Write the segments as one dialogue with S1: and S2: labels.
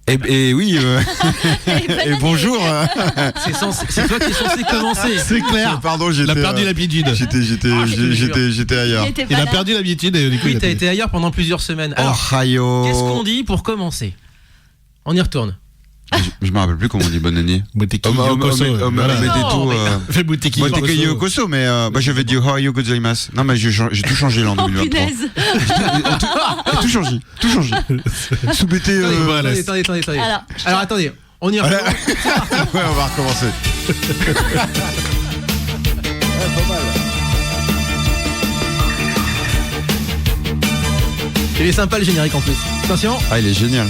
S1: Et oui, et bonjour.
S2: C'est toi qui es censé commencer.
S3: C'est clair.
S1: Pardon,
S3: Il a perdu l'habitude.
S1: J'étais ailleurs.
S3: Il a perdu l'habitude et du coup
S2: Oui, t'as été ailleurs pendant plusieurs semaines. Alors,
S1: Ohio.
S2: qu'est-ce qu'on dit pour commencer? On y retourne.
S1: Je me rappelle plus comment on dit bonne année.
S3: Buteki Yokoso. Fais Buteki
S1: Yokoso, mais j'avais dit Ohio gozaimasu. Non, mais j'ai tout changé là en 2023.
S4: Punaise.
S1: Tout changé. Sous-BT.
S2: Attendez. Alors, attendez, on y retourne.
S1: Ouais, on va recommencer.
S2: Il est sympa le générique en plus. Attention.
S1: Ah, il est génial.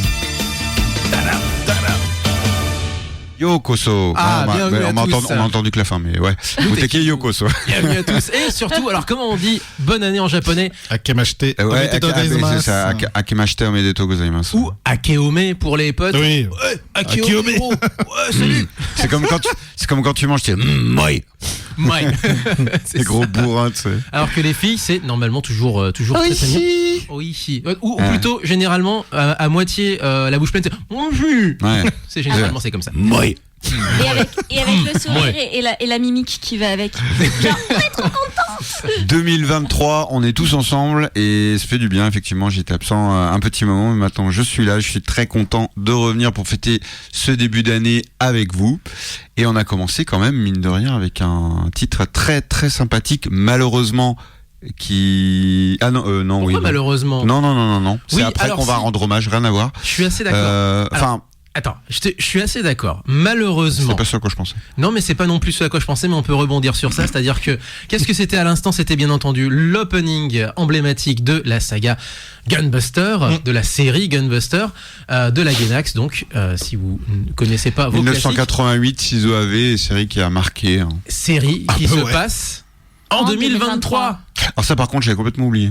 S1: Yokoso. On m'a entendu que la fin, mais ouais. Buteki Yokoso.
S2: Bienvenue à tous. Et surtout, alors comment on dit bonne année en japonais?
S3: Akemashite.
S1: Ouais, c'est ça. Akemashite omedetou gozaimasu.
S2: Ou Akeome pour les potes.
S3: Oui.
S2: Ouais, Akeome. Ouais, salut.
S1: C'est comme quand tu manges, tu dis moi.
S2: C'est
S1: Les gros bourrins, tu sais.
S2: Alors que les filles, c'est normalement toujours très féminin. Oishi. Ou plutôt, généralement, à moitié la bouche pleine, c'est Oishi.
S1: Ouais.
S2: C'est généralement, c'est comme ça.
S1: Moi.
S4: Et avec le sourire et la mimique qui va avec. Genre, on est trop contents.
S1: 2023, on est tous ensemble et ça fait du bien, effectivement. J'étais absent un petit moment, mais maintenant je suis là. Je suis très content de revenir pour fêter ce début d'année avec vous. Et on a commencé quand même, mine de rien, avec un titre très très sympathique. Malheureusement,
S2: Pourquoi malheureusement?
S1: Non. C'est
S2: Oui,
S1: après
S2: alors
S1: qu'on va rendre hommage, rien à voir.
S2: Je suis assez d'accord. Attends, je suis assez d'accord. Malheureusement.
S1: C'est pas ça à quoi je pensais.
S2: Non, mais c'est pas non plus ce à quoi je pensais, mais on peut rebondir sur ça. C'est-à-dire que, qu'est-ce que c'était à l'instant? C'était bien entendu l'opening emblématique de la saga Gunbuster, de la série Gunbuster, de la Gainax. Donc, si vous ne connaissez pas vos
S1: 1988, Ciseaux AV, série qui a marqué. Hein.
S2: Série qui se passe en 2023.
S1: Alors ça, par contre, j'avais complètement oublié.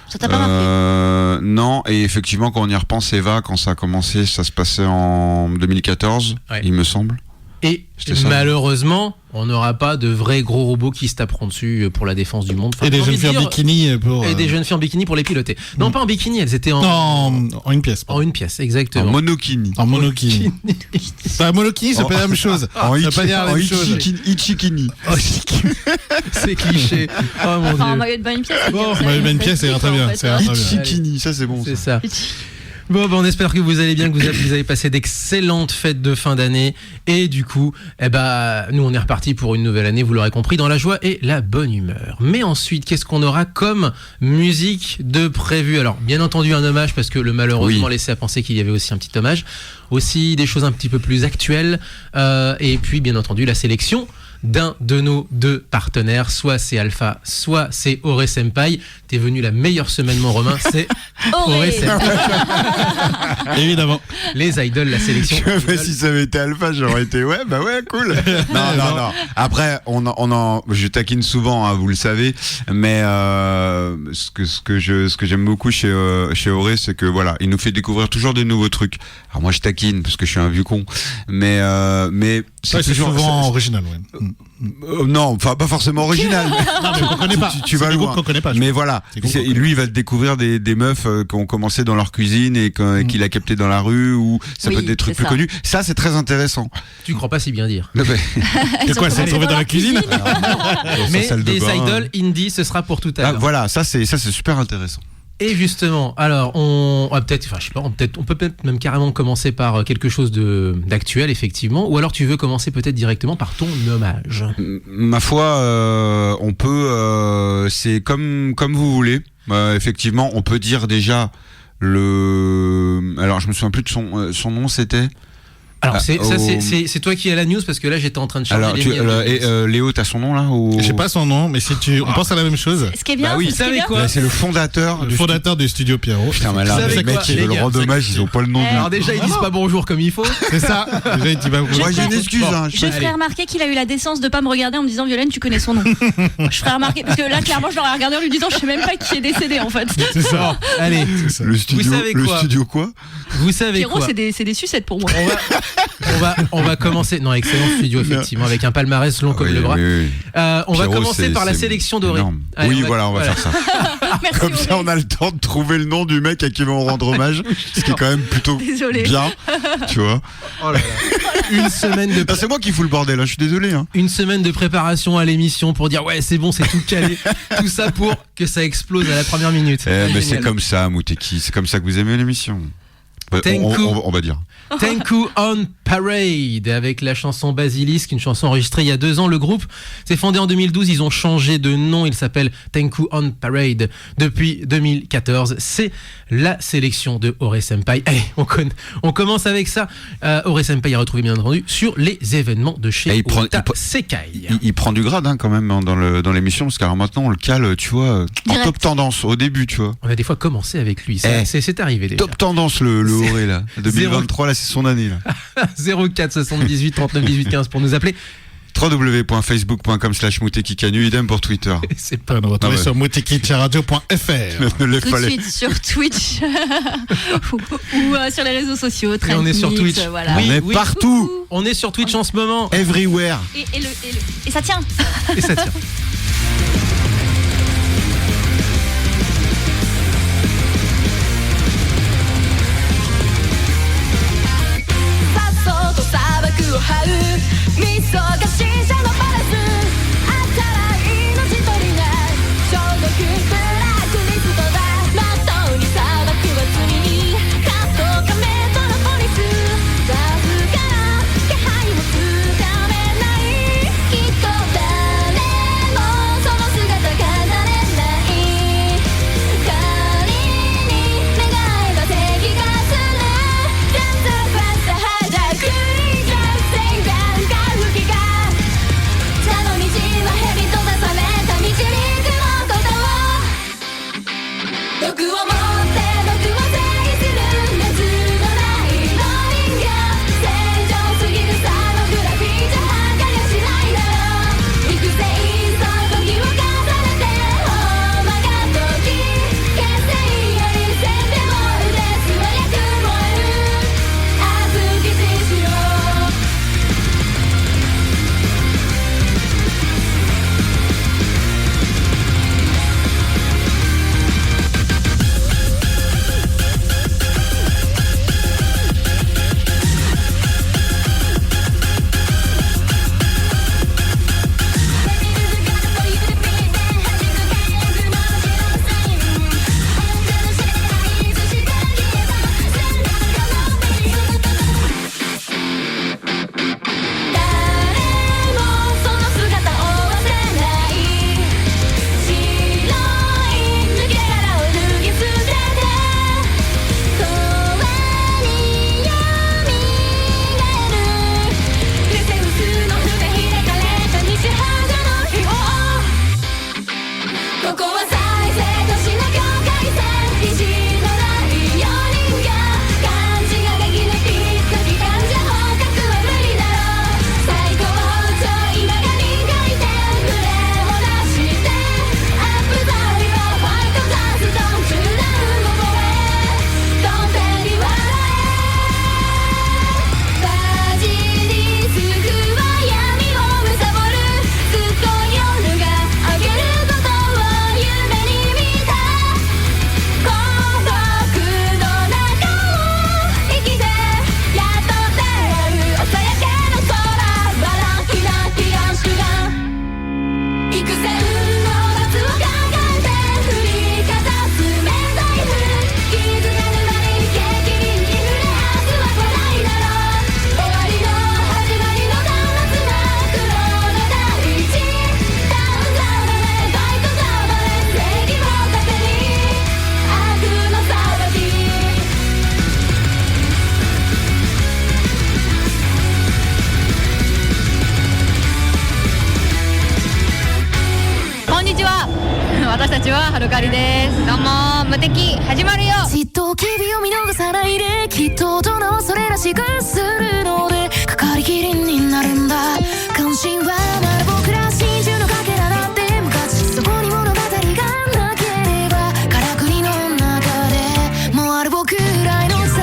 S4: Ça t'a pas marqué?
S1: Non, et effectivement, quand on y repense, Eva, quand ça a commencé, ça se passait en 2014, il me semble.
S2: Et malheureusement, on n'aura pas de vrais gros robots qui se taperont dessus pour la défense du monde. Enfin,
S3: et des jeunes filles en bikini pour...
S2: Et des jeunes filles en bikini pour les piloter. Non, pas en bikini, elles étaient
S3: en une pièce.
S2: En une pièce, exactement.
S1: En monokini.
S3: En monokini. Monokini, c'est pas la même chose.
S1: En ichikini.
S2: C'est cliché. Oh mon dieu.
S4: En maillot de bain une pièce.
S3: Maillot de bain une pièce, c'est très bien.
S1: Ichikini, ça c'est bon.
S2: C'est ça. Bon, on espère que vous allez bien, que vous avez passé d'excellentes fêtes de fin d'année. Et du coup, nous on est reparti pour une nouvelle année, vous l'aurez compris, dans la joie et la bonne humeur. Mais ensuite, qu'est-ce qu'on aura comme musique de prévu? Alors, bien entendu, un hommage, parce que le malheureusement laissait à penser qu'il y avait aussi un petit hommage. Aussi des choses un petit peu plus actuelles. Et puis, bien entendu, la sélection d'un de nos deux partenaires, soit c'est Alpha, soit c'est Auré Senpai. T'es venu la meilleure semaine, mon Romain, c'est Auré Senpai.
S3: Évidemment.
S2: Les idoles, la sélection.
S1: Si ça avait été Alpha, j'aurais été cool. Non. Après, je taquine souvent, hein, vous le savez, mais ce que j'aime beaucoup chez Auré, c'est que voilà, il nous fait découvrir toujours de nouveaux trucs. Alors moi, je taquine parce que je suis un vieux con, mais
S3: c'est toujours souvent original. Ouais.
S1: Non, enfin pas forcément original.
S3: Non, mais qu'on connaît pas.
S1: Tu vas loin.
S3: Qu'on connaît pas.
S1: Mais voilà, lui il va te découvrir des meufs qui ont commencé dans leur cuisine et qu'il a capté dans la rue, ou ça peut être des trucs plus connus. Ça c'est très intéressant.
S2: Tu crois pas si bien dire.
S3: De quoi, c'est trouvé dans la cuisine?
S2: Mais des idoles indie, ce sera pour tout à l'heure.
S1: Voilà, ça c'est super intéressant.
S2: Et justement, alors on peut peut-être même carrément commencer par quelque chose d'actuel, effectivement, ou alors tu veux commencer peut-être directement par ton hommage.
S1: Ma foi, on peut, c'est comme vous voulez. Effectivement, on peut dire déjà alors je me souviens plus de son nom, c'était.
S2: Alors c'est toi qui as la news, parce que là j'étais en train de charger
S1: Léo, t'as son nom là ou...
S3: J'ai pas son nom, mais si on pense à la même chose.
S4: Ce qui est bien,
S2: vous savez quoi,
S1: c'est le fondateur
S3: du studio Pierrot.
S1: Putain, malade, les mecs qui veulent le rendre hommage, ils ont pas le nom.
S2: Alors déjà ils disent pas bonjour comme il faut.
S3: C'est ça. Déjà ils disent pas bonjour.
S1: Moi j'ai une excuse.
S4: Je ferai remarquer qu'il a eu la décence de pas me regarder en me disant Violaine, tu connais son nom. Je ferai remarquer, parce que là clairement je l'aurais regardé en lui disant je sais même pas qui est décédé en fait.
S3: C'est ça.
S2: Allez,
S1: le studio quoi?
S2: Vous savez
S4: Pierrot,
S2: quoi,
S4: c'est des sucettes pour moi.
S2: On va commencer. Non, excellent studio, effectivement, avec un palmarès long comme
S1: Oui,
S2: le bras.
S1: oui, oui.
S2: On va
S1: Pierrot,
S2: commencer par la
S1: c'est
S2: sélection dorée.
S1: énorme.
S2: Allez,
S1: Oui, voilà, on va faire ça.
S4: Merci.
S1: Comme ça, on a le temps de trouver le nom du mec à qui on va rendre hommage, ce qui est quand même plutôt
S4: Désolée.
S1: bien, tu vois.
S2: Oh là là. Une semaine de
S1: Ah, c'est moi qui fous le bordel, hein, je suis désolé. Hein.
S2: Une semaine de préparation à l'émission pour dire ouais c'est bon, c'est tout calé. Tout ça pour que ça explose à la première minute.
S1: Mais c'est
S2: Génial.
S1: comme ça, Mouteki, c'est comme ça que vous aimez l'émission.
S2: Tenku.
S1: On va dire.
S2: Tenku on Parade avec la chanson Basilisk, une chanson enregistrée il y a 2 ans. Le groupe s'est fondé en 2012, ils ont changé de nom, il s'appelle Tenku on Parade depuis 2014. C'est la sélection de Ore Senpai. Allez, on commence avec ça. Ore Senpai est retrouvé bien entendu sur les événements de chez Ota Sekai.
S1: Il prend du grade hein, quand même hein, dans l'émission, parce qu'alors maintenant on le cale, tu vois, en
S4: Direct.
S1: top tendance au début, tu vois.
S2: On a des fois commencé avec lui, c'est arrivé déjà.
S1: Top tendance le Auré là. 2023 là, c'est son année là.
S2: 04 78 39 18 15 pour nous appeler.
S1: www.facebook.com/moutekikanu, idem pour Twitter.
S2: C'est pas
S3: Nous retrouver
S1: Ah ouais.
S3: sur moutekitcharadio.fr.
S1: Ne les
S4: Tout de
S1: fallait.
S4: suite sur Twitch ou sur les réseaux sociaux.
S2: Et on est sur
S4: Trendmix,
S2: Twitch.
S4: Voilà.
S1: On est partout,
S2: On est sur Twitch en ce moment
S1: everywhere.
S4: Et ça tient.
S2: et ça tire.
S5: 「砂漠を這うみそが新車のバラス」「あったら命取りな消毒ブラックリストだ」「まっとうに砂漠は罪」「カットカメトロポリス」「ザフから気配もつかめない」「きっと誰もその姿飾れない」「仮に願えば正義がする」「全然ファストハイジャック」毒を持って毒を制する熱のないロ人形正常すぎるサーモグラフィーじゃ破壊しないだろう育成そう時を重ねてオーマが時決戦より戦でも腕素早く燃える熱き獅子を私たちはハルカリです。どうも無敵始まるよ。
S6: じっと君を見逃さないできっと大人はそれらしくするのでかかりきりになるんだ関心はまだ僕ら真珠のかけらだって昔そこに物語がなければからくりの中でもうある僕らいのさ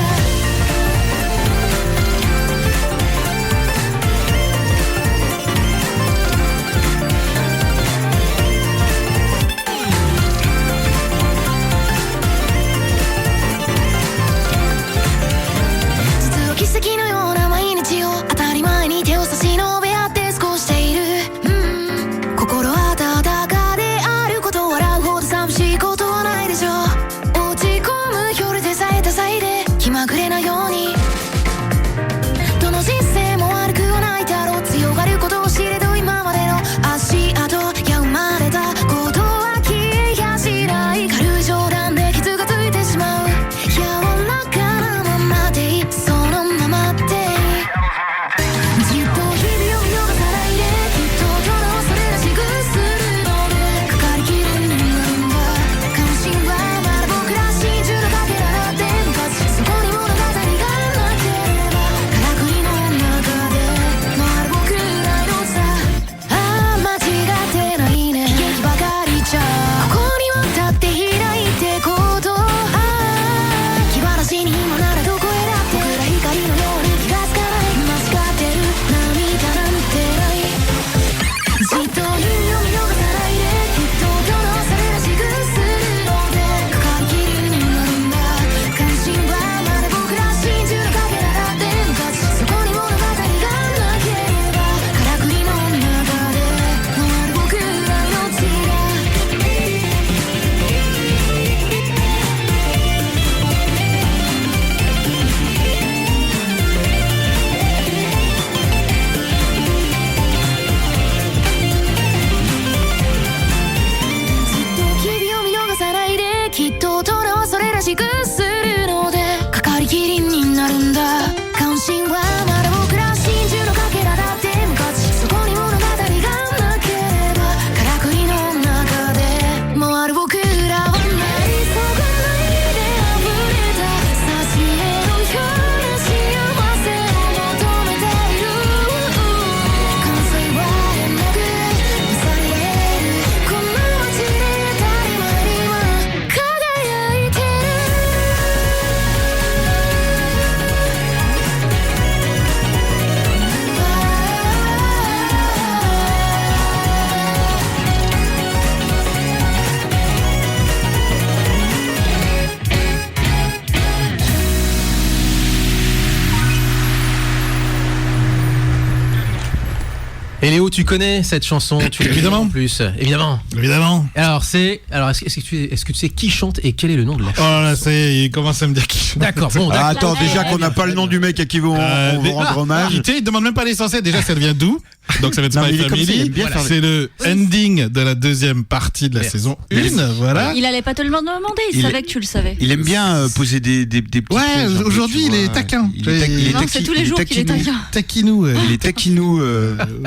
S2: Et Léo, tu connais cette chanson? Tu l'as
S3: Évidemment.
S2: en plus, évidemment.
S3: Évidemment.
S2: Alors est-ce que tu sais qui chante et quel est le nom de la
S3: Oh
S2: chanson?
S3: là, il commence à me dire qui.
S2: D'accord, bon,
S1: Ah,
S2: d'accord.
S1: attends, déjà qu'on n'a pas le nom du mec à qui on va rendre hommage.
S3: Il demande même pas l'essentiel. Déjà, ça vient d'où? Donc ça va être
S1: Non, mais
S3: Spy
S1: il est comme ça, il
S3: Family.
S1: aime bien faire
S3: C'est le ending de la deuxième partie de la
S2: Merci.
S3: saison 1. Voilà.
S4: Il allait pas te le demander, il
S1: Il
S4: savait
S1: est-
S4: que tu le savais.
S1: Il aime bien poser des petits
S3: Ouais,
S1: pièges un peu,
S3: aujourd'hui,
S1: tu
S3: il est
S1: vois.
S3: taquin.
S1: Il est
S4: Non, c'est tous les jours qu'il est taquin.
S3: Taquinou.
S1: Il est taquinou.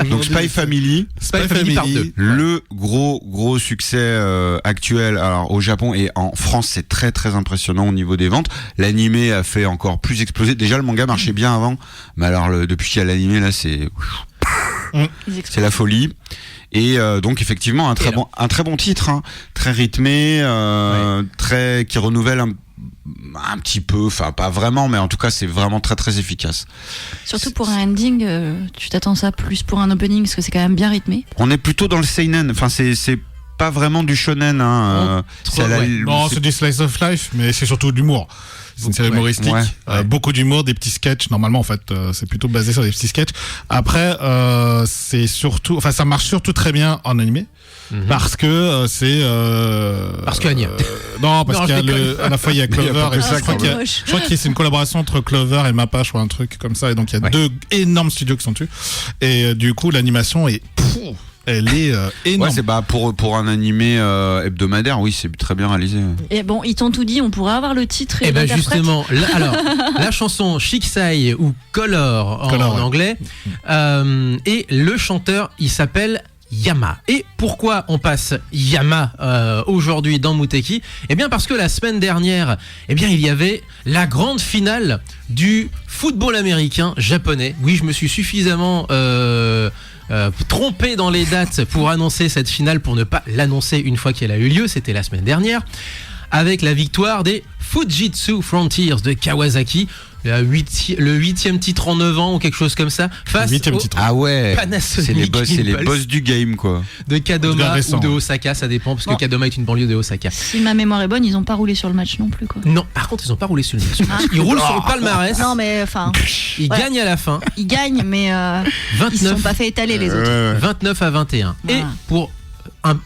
S1: Donc Spy Family,
S2: Spy Family part 2.
S1: le gros succès actuel. Alors au Japon et en France, c'est très très impressionnant au niveau des ventes. L'animé a fait encore plus exploser. Déjà le manga marchait bien avant, mais alors depuis qu'il y a l'animé là, c'est la folie. Et donc effectivement un très bon titre, hein, très rythmé, très qui renouvelle un petit peu, enfin pas vraiment, mais en tout cas c'est vraiment très très efficace.
S4: Surtout pour un ending, tu t'attends ça plus pour un opening parce que c'est quand même bien rythmé.
S1: On est plutôt dans le seinen, enfin c'est pas vraiment du shonen, hein. C'est à la-
S2: ouais.
S3: Non, c'est du slice of life, mais c'est surtout de l'humour. C'est une série
S2: Ouais.
S3: humoristique,
S1: Ouais.
S3: beaucoup d'humour, des petits sketchs. Normalement, en fait, c'est plutôt basé sur des petits sketchs. Après, c'est surtout, enfin, ça marche surtout très bien en animé. Parce que c'est
S2: Parce qu'il y a Anya.
S3: non, parce
S2: Non,
S3: qu'il y a
S2: je déconne.
S3: à la fois il y a
S1: Il y a
S3: Clover
S1: pas que
S3: et
S1: ça,
S3: je crois
S1: quand
S3: qu'il y a-
S4: même.
S3: je crois que c'est une collaboration entre Clover et Mappa, je crois un truc comme ça, et donc il y a
S2: Ouais.
S3: deux énormes studios qui sont dessus, et du coup l'animation est elle est énorme.
S1: Ouais, c'est pour un animé hebdomadaire, oui, c'est très bien réalisé.
S4: Et bon, ils t'ont tout dit, on pourrait avoir le titre et
S2: Et ben
S4: l'interprète.
S2: justement, la chanson Shiksai ou Color en
S3: Color, ouais.
S2: anglais, et le chanteur il s'appelle Yama. Et pourquoi on passe Yama aujourd'hui dans Muteki? Eh bien parce que la semaine dernière, eh bien il y avait la grande finale du football américain japonais. Oui, je me suis suffisamment trompé dans les dates pour annoncer cette finale, pour ne pas l'annoncer une fois qu'elle a eu lieu. C'était la semaine dernière, avec la victoire des Fujitsu Frontiers de Kawasaki, le 8e titre en 9 ans ou quelque chose comme ça, face
S3: Huitième
S2: au
S3: titre.
S1: Ah ouais,
S2: Panasonic
S1: c'est les
S2: Impulse
S1: boss du game, quoi.
S2: de
S3: En tout
S2: Kadoma
S3: cas, récent,
S2: ou de
S3: ouais.
S2: Osaka, ça dépend, parce que
S4: Bon.
S2: Kadoma est une banlieue de Osaka.
S4: Si ma mémoire est bonne, ils ont pas roulé sur le match non plus, quoi.
S2: Non, par contre, ils n'ont pas roulé sur le match.
S4: Ah.
S2: Ils roulent sur le palmarès,
S4: Non, mais enfin,
S2: ils
S4: ouais.
S2: gagnent à la fin,
S4: ils gagnent, mais ils se sont
S2: 29,
S4: pas fait étaler les autres.
S2: 29 à 21. Et
S4: Voilà.
S2: pour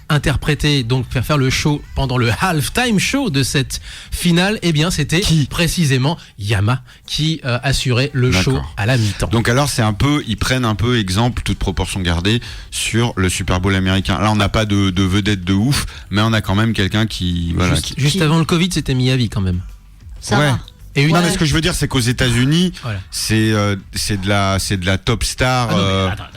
S2: interpréter, donc faire le show pendant le halftime show de cette finale, eh bien c'était précisément Yama qui assurait le show
S1: D'accord.
S2: à la mi-temps.
S1: Donc alors ils prennent un peu exemple, toute proportion gardée, sur le Super Bowl américain. Là on n'a pas de vedette de ouf, mais on a quand même quelqu'un qui voilà.
S2: Juste avant le Covid, c'était Miyavi quand même.
S4: Ça
S1: Ouais.
S4: va.
S2: Et une
S1: Non
S4: Ouais.
S1: mais ce que je veux dire c'est qu'aux États-Unis,
S2: Voilà.
S1: c'est de la top star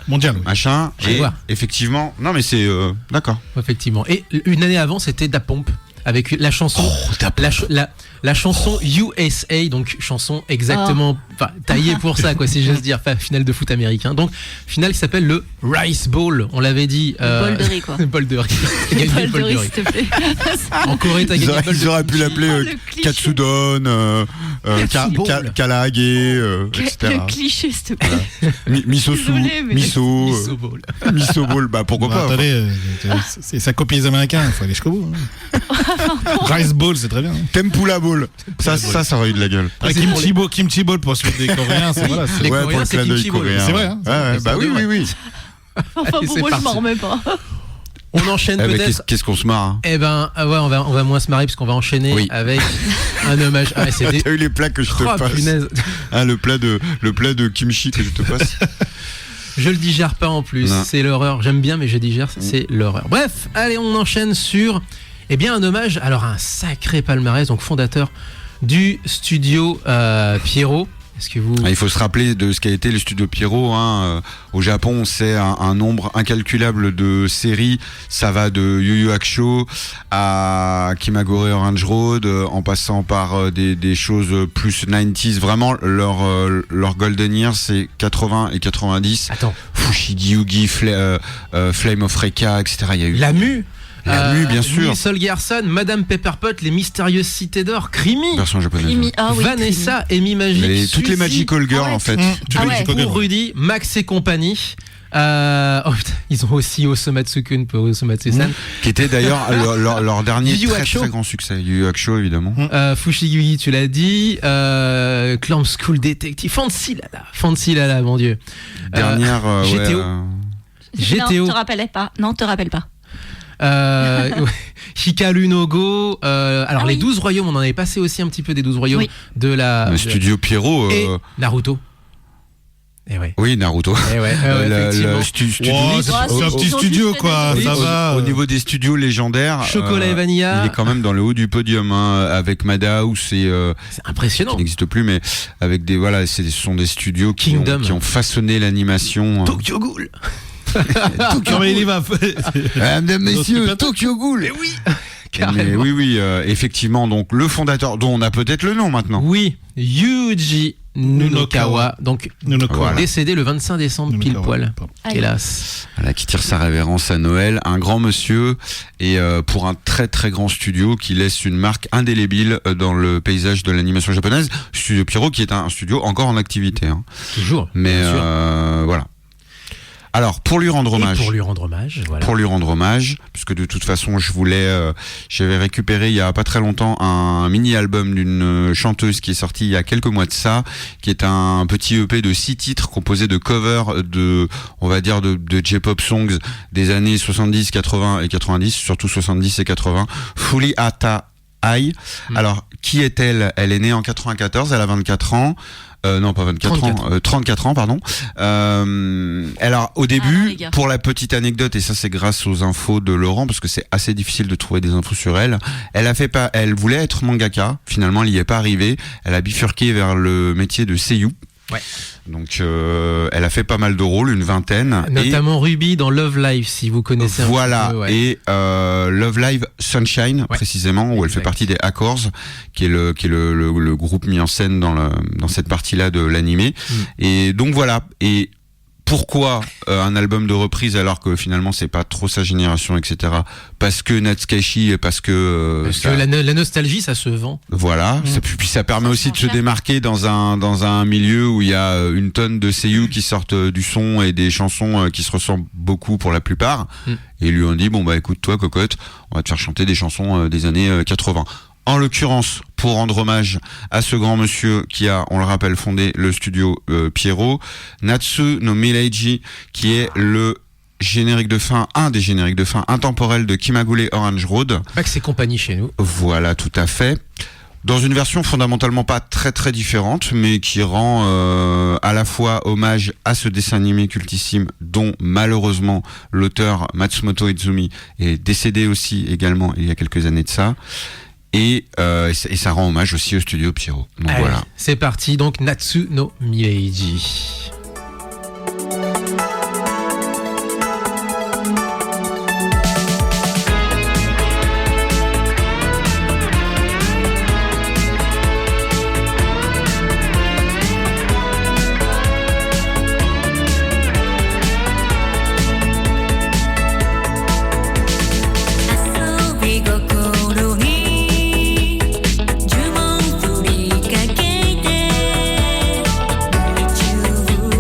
S3: Mondial.
S1: machin.
S2: Je vais
S1: Et
S2: voir.
S1: effectivement, non mais c'est d'accord.
S2: Effectivement. Et une année avant, c'était Da Pomp avec la chanson, la chanson USA, donc chanson exactement taillée pour ça, quoi, si j'ose dire, finale de foot américain. Donc finale qui s'appelle le Rice Bowl. On l'avait dit.
S4: Bol de riz, quoi.
S2: Bol de riz. T'as gagné le
S4: Bol de riz, s'il te plaît.
S2: En Corée, t'as
S1: Ils
S2: gagné
S1: auraient,
S2: le bol de
S1: ils auraient pu l'appeler
S4: le cliché.
S1: Katsudon, Kalage, etc.
S4: Le cliché, s'il te plaît.
S1: Miso soup,
S4: Désolé, mais-
S1: miso,
S2: Miso Bowl.
S1: miso bowl, bah pourquoi
S3: Bah,
S1: pas.
S3: attendez, c'est ça copie les Américains, il faut aller jusqu'au bout. Rice Bowl, c'est très bien.
S1: Tempura bowl, ça aurait eu de la gueule.
S3: Ouais, kimchi bowl pour suivre des Coréens, c'est voilà.
S2: Les
S1: Ouais,
S2: Coréens,
S1: pour le
S2: c'est
S1: clin d'œil
S2: kimchi bowl.
S1: coréen.
S3: C'est vrai, hein.
S1: Ouais, ouais, bah
S2: Ça
S1: oui,
S2: devrait.
S1: oui.
S4: Enfin,
S2: Allez,
S4: pour
S2: c'est
S4: moi, je m'en
S2: parti.
S4: remets pas.
S2: On enchaîne
S1: Ah, mais
S2: peut-être.
S1: qu'est-ce qu'on se marre, hein.
S2: Eh ben, ouais, on va moins se marrer parce qu'on va enchaîner
S1: Oui.
S2: avec un hommage. Ah, c'est des...
S1: T'as eu les plats que je te
S2: Oh,
S1: passe.
S2: punaise.
S1: Ah, le plat de kimchi que je te passe.
S2: Je le digère pas en plus,
S1: Non.
S2: c'est l'horreur. J'aime bien, mais je digère, c'est l'horreur. Bref, allez, on enchaîne sur, eh bien, un hommage, alors un sacré palmarès, donc fondateur du studio Pierrot. Est-ce que vous...
S1: Ah, il faut se rappeler de ce qu'a été le studio Pierrot, hein. Au Japon, c'est un nombre incalculable de séries. Ça va de Yu Yu Hakusho à Kimagure Orange Road, en passant par des choses plus 90s. Vraiment, leur golden year, c'est 80 et 90.
S2: Attends,
S1: Fushigi Yugi, Flame of Reka, etc. Il y a eu
S2: la mue
S1: La mue, bien sûr.
S2: Louis Solgerson, Madame Pepperpot, Les Mystérieuses Cités d'Or, Crimi,
S1: version japonaise.
S4: Crimi. Ah oui,
S2: Vanessa, Amy Magic,
S1: Toutes les
S2: Suzy,
S1: Magical Girls,
S4: Ah ouais.
S1: en fait.
S4: Ah ouais.
S2: pour Rudy, Max et compagnie. Oh putain, ils ont aussi Osomatsu-kun pour Osomatsu-san.
S1: Qui était d'ailleurs leur dernier
S2: Yu Yu
S1: très
S2: Hakusho.
S1: très grand succès. Yu Yu Hakusho, évidemment.
S2: Fushigi, tu l'as dit. Clamp School Detective. Fancy Lala, mon dieu.
S1: Dernière,
S2: GTO. GTO.
S4: Non, te rappelais pas. Non, te rappelle pas.
S2: Ouais. Hikaru no Go. Alors
S4: Ah
S2: les
S4: oui.
S2: 12 royaumes, on en avait passé aussi un petit peu des 12 royaumes
S4: Oui.
S2: de la.
S1: Le studio Pierrot.
S2: Et Naruto. Et ouais.
S1: Oui, Naruto.
S2: Et ouais, effectivement.
S1: Studio
S3: Wow,
S1: Mix,
S3: c'est
S4: Ouais,
S3: c'est un
S4: ils
S3: petit
S4: ont
S3: studio
S4: juste
S3: quoi,
S4: fait des-
S3: ça
S1: oui,
S3: va.
S1: au niveau des studios légendaires,
S2: Chocolat et Vanilla.
S1: il est quand même dans le haut du podium, hein, avec Madhouse et
S2: C'est impressionnant.
S1: qui n'existe plus, mais avec des voilà, ce sont des studios
S2: Kingdom.
S1: qui ont façonné l'animation.
S2: Tokyo Ghoul.
S3: Non, mais il va.
S1: Mesdames, messieurs,
S3: c'est pas
S1: Tokyo Ghoul.
S2: Oui.
S1: Mais
S2: Carrément.
S1: oui, effectivement, donc le fondateur, dont on a peut-être le nom maintenant.
S2: Oui, Yuji Nunokawa, donc
S1: Voilà.
S2: décédé le 25 décembre pile poil.
S4: Aïe.
S2: Hélas.
S1: Voilà, qui tire sa révérence à Noël, un grand monsieur et pour un très très grand studio qui laisse une marque indélébile dans le paysage de l'animation japonaise. Studio Pierrot qui est un studio encore en activité, hein.
S2: Toujours.
S1: Mais
S2: bien sûr.
S1: voilà. Alors pour lui rendre
S2: Et
S1: hommage.
S2: pour lui rendre hommage, voilà.
S1: Pour lui rendre hommage, puisque de toute façon j'avais récupéré il y a pas très longtemps un mini-album d'une chanteuse qui est sorti il y a quelques mois de ça, qui est un petit EP de 6 titres composé de covers de, on va dire, de J-pop songs des années 70, 80 et 90, surtout 70 et 80. Fuli Ata Ai. Alors, qui est-elle? Elle est née en 94, elle a 24 ans. Non, pas 24
S2: 34
S1: ans, 34 ans, pardon. Alors, au
S4: non,
S1: début,
S4: les gars.
S1: pour la petite anecdote, et ça c'est grâce aux infos de Laurent, parce que c'est assez difficile de trouver des infos sur elle, elle voulait être mangaka, finalement elle n'y est pas arrivée, elle a bifurqué vers le métier de seiyuu.
S2: Ouais.
S1: Donc, elle a fait pas mal de rôles, une vingtaine.
S2: Notamment Ruby dans Love Live, si vous connaissez un
S1: Voilà,
S2: petit peu, ouais.
S1: et Love Live Sunshine,
S2: Ouais.
S1: précisément, où elle fait
S2: Exact.
S1: partie des Accords, qui est le groupe mis en scène dans cette partie-là de l'animé. Et donc voilà. Et pourquoi un album de reprise alors que finalement c'est pas trop sa génération, etc. Parce que Natsukashi et parce que
S2: Parce
S1: ça-
S2: que la nostalgie, ça se vend.
S1: voilà, puis ça permet
S4: Ça
S1: aussi
S4: se
S1: de
S4: vend
S1: se
S4: cher.
S1: démarquer dans un milieu où il y a une tonne de seiyuu qui sortent du son et des chansons qui se ressemblent beaucoup pour la plupart. Et ils lui ont dit bon bah écoute toi cocotte, on va te faire chanter des chansons des années 80. En l'occurrence, pour rendre hommage à ce grand monsieur qui a, on le rappelle, fondé le studio Pierrot, Natsu no Mileiji, qui est le générique de fin, un des génériques de fin intemporels de Kimagure Orange Road.
S2: Pas que c'est compagnie chez nous.
S1: Voilà, tout à fait. Dans une version fondamentalement pas très très différente, mais qui rend à la fois hommage à ce dessin animé cultissime dont malheureusement l'auteur Matsumoto Izumi est décédé aussi également il y a quelques années de ça. Et ça rend hommage aussi au studio Pierrot. Donc
S2: Allez,
S1: voilà.
S2: c'est parti, donc Natsu no Mileiji.
S5: 遊び心に呪文振りかけて夢中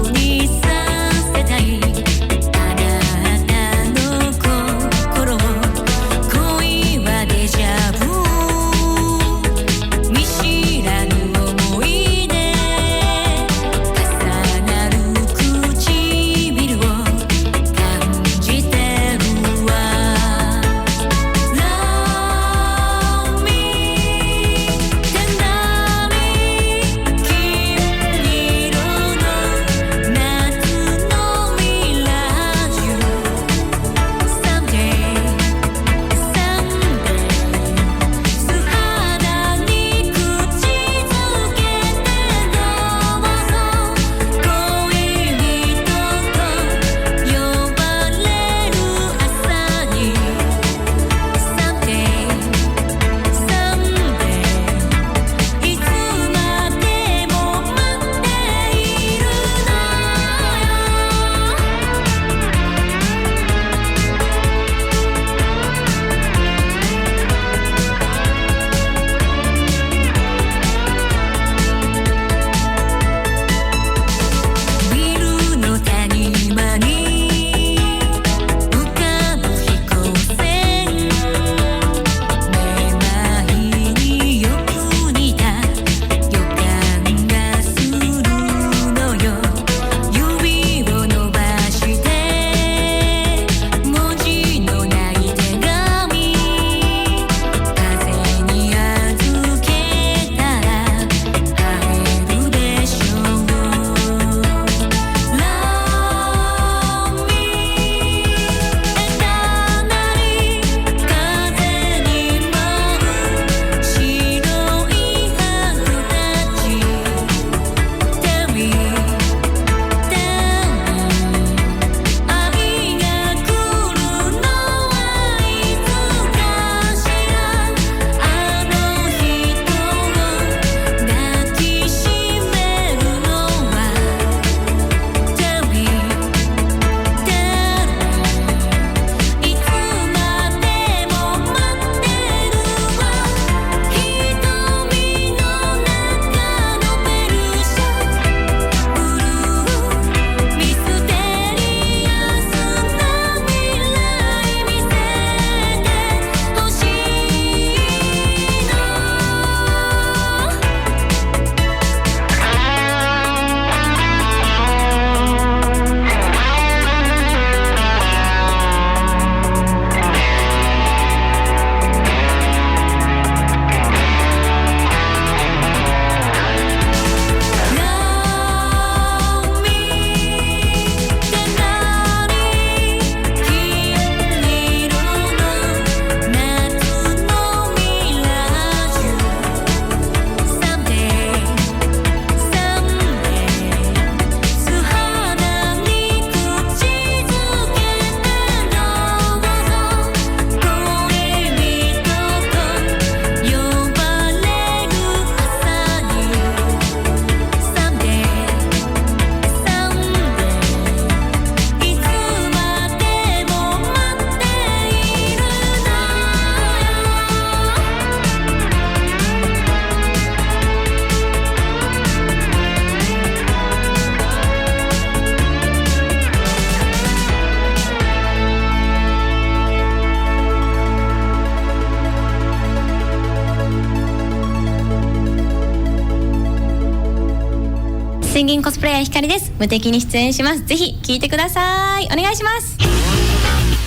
S5: 新銀コスプレイヤーひかりです。無敵に出演します。ぜひ聞いてください。お願いします。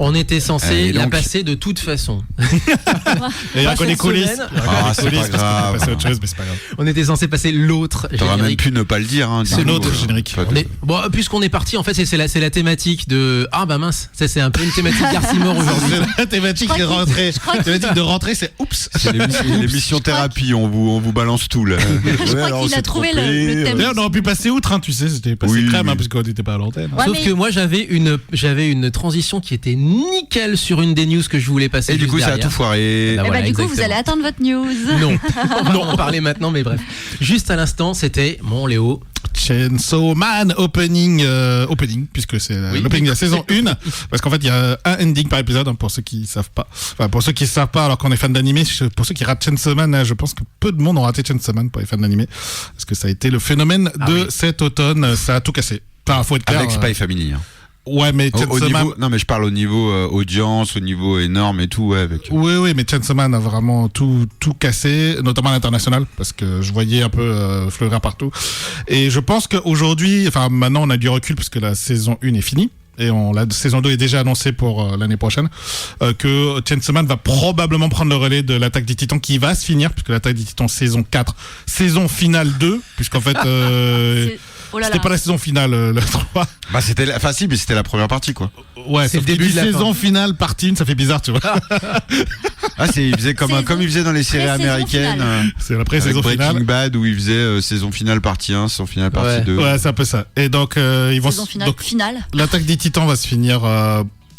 S2: On était censé
S1: Et
S2: la
S1: donc-
S2: passer de toute façon.
S3: Et
S2: Pas
S3: on les
S2: cette
S3: coulisses.
S2: semaine.
S1: Ah, c'est pas grave.
S3: C'est autre chose, mais c'est pas grave.
S2: On était censé passer l'autre
S1: T'aurais même
S2: générique.
S1: pu ne pas le dire. Hein,
S3: C'est
S1: du coup,
S3: l'autre générique.
S1: pas de-
S2: On est- Bon, puisqu'on est parti, en fait, c'est la thématique de. Ah bah mince, ça c'est un peu une thématique Garcimore aujourd'hui.
S3: C'est la thématique
S4: Je
S3: de
S4: crois
S3: rentrée.
S4: je crois qu'il-
S3: Thématique de rentrée, c'est oups.
S1: C'est l'émission thérapie, on vous balance tout là.
S4: Je crois qu'il a trouvé le thème.
S3: D'ailleurs, on aurait pu passer outre, hein, tu sais, c'était passé
S1: Oui,
S3: crème,
S1: oui.
S3: hein, puisqu'on n'était pas à l'antenne.
S4: Ouais,
S2: Sauf
S4: mais-
S2: que moi j'avais une transition qui était nickel sur une des news que je voulais passer.
S1: Et du
S2: juste
S1: coup, ça a
S2: derrière.
S1: tout foiré.
S2: Bah,
S4: Eh
S2: voilà,
S4: bah, du coup, vous
S2: exactement.
S4: allez attendre votre news.
S2: Non, on va en parler maintenant, mais bref. Juste à l'instant, c'était mon Léo.
S3: Chainsaw Man opening, puisque c'est
S2: Oui.
S3: l'opening de la saison 1. Parce qu'en fait, il y a un ending par épisode, hein, pour ceux qui savent pas. Enfin, pour ceux qui savent pas, alors qu'on est fan d'animé, pour ceux qui ratent Chainsaw Man, je pense que peu de monde ont raté Chainsaw Man pour les fans d'animé. Parce que ça a été le phénomène
S2: Ah
S3: de
S2: oui.
S3: cet automne. Ça a tout cassé. Enfin, faut être clair.
S1: Avec Spy Family. Hein.
S3: Ouais, mais
S1: Au
S3: Chainsaw Man.
S1: niveau, non, mais je parle au niveau audience, au niveau énorme et tout, ouais. Avec...
S3: Oui, mais Chainsaw Man a vraiment tout cassé, notamment à l'international, parce que je voyais un peu fleurir partout. Et je pense qu'aujourd'hui, enfin maintenant on a du recul parce que la saison 1 est finie. Et la saison 2 est déjà annoncée pour l'année prochaine, que Chainsaw Man va probablement prendre le relais de l'Attaque des Titans qui va se finir, puisque l'Attaque des Titans saison 4, saison finale 2, puisqu'en fait...
S4: Oh là
S3: C'était
S4: là.
S3: pas la saison finale, le 3.
S1: Bah c'était mais c'était la première partie quoi.
S3: Ouais,
S2: C'est
S3: sauf
S2: le
S3: que
S2: début
S3: dit
S2: de la
S3: saison finale, partie 1, ça fait bizarre, tu vois.
S1: Ah il faisait comme
S4: Saison-
S1: il faisait dans les séries
S4: pré-saison
S1: américaines.
S4: finale.
S3: C'est la
S1: Avec
S3: pré-saison
S1: Breaking
S3: finale.
S1: Bad où il faisait saison finale partie 1, saison finale partie
S2: Ouais.
S1: 2.
S3: Ouais, c'est un peu ça. Et donc, ils vont
S4: Saison finale.
S3: donc,
S4: Finale.
S3: l'attaque des Titans va se finir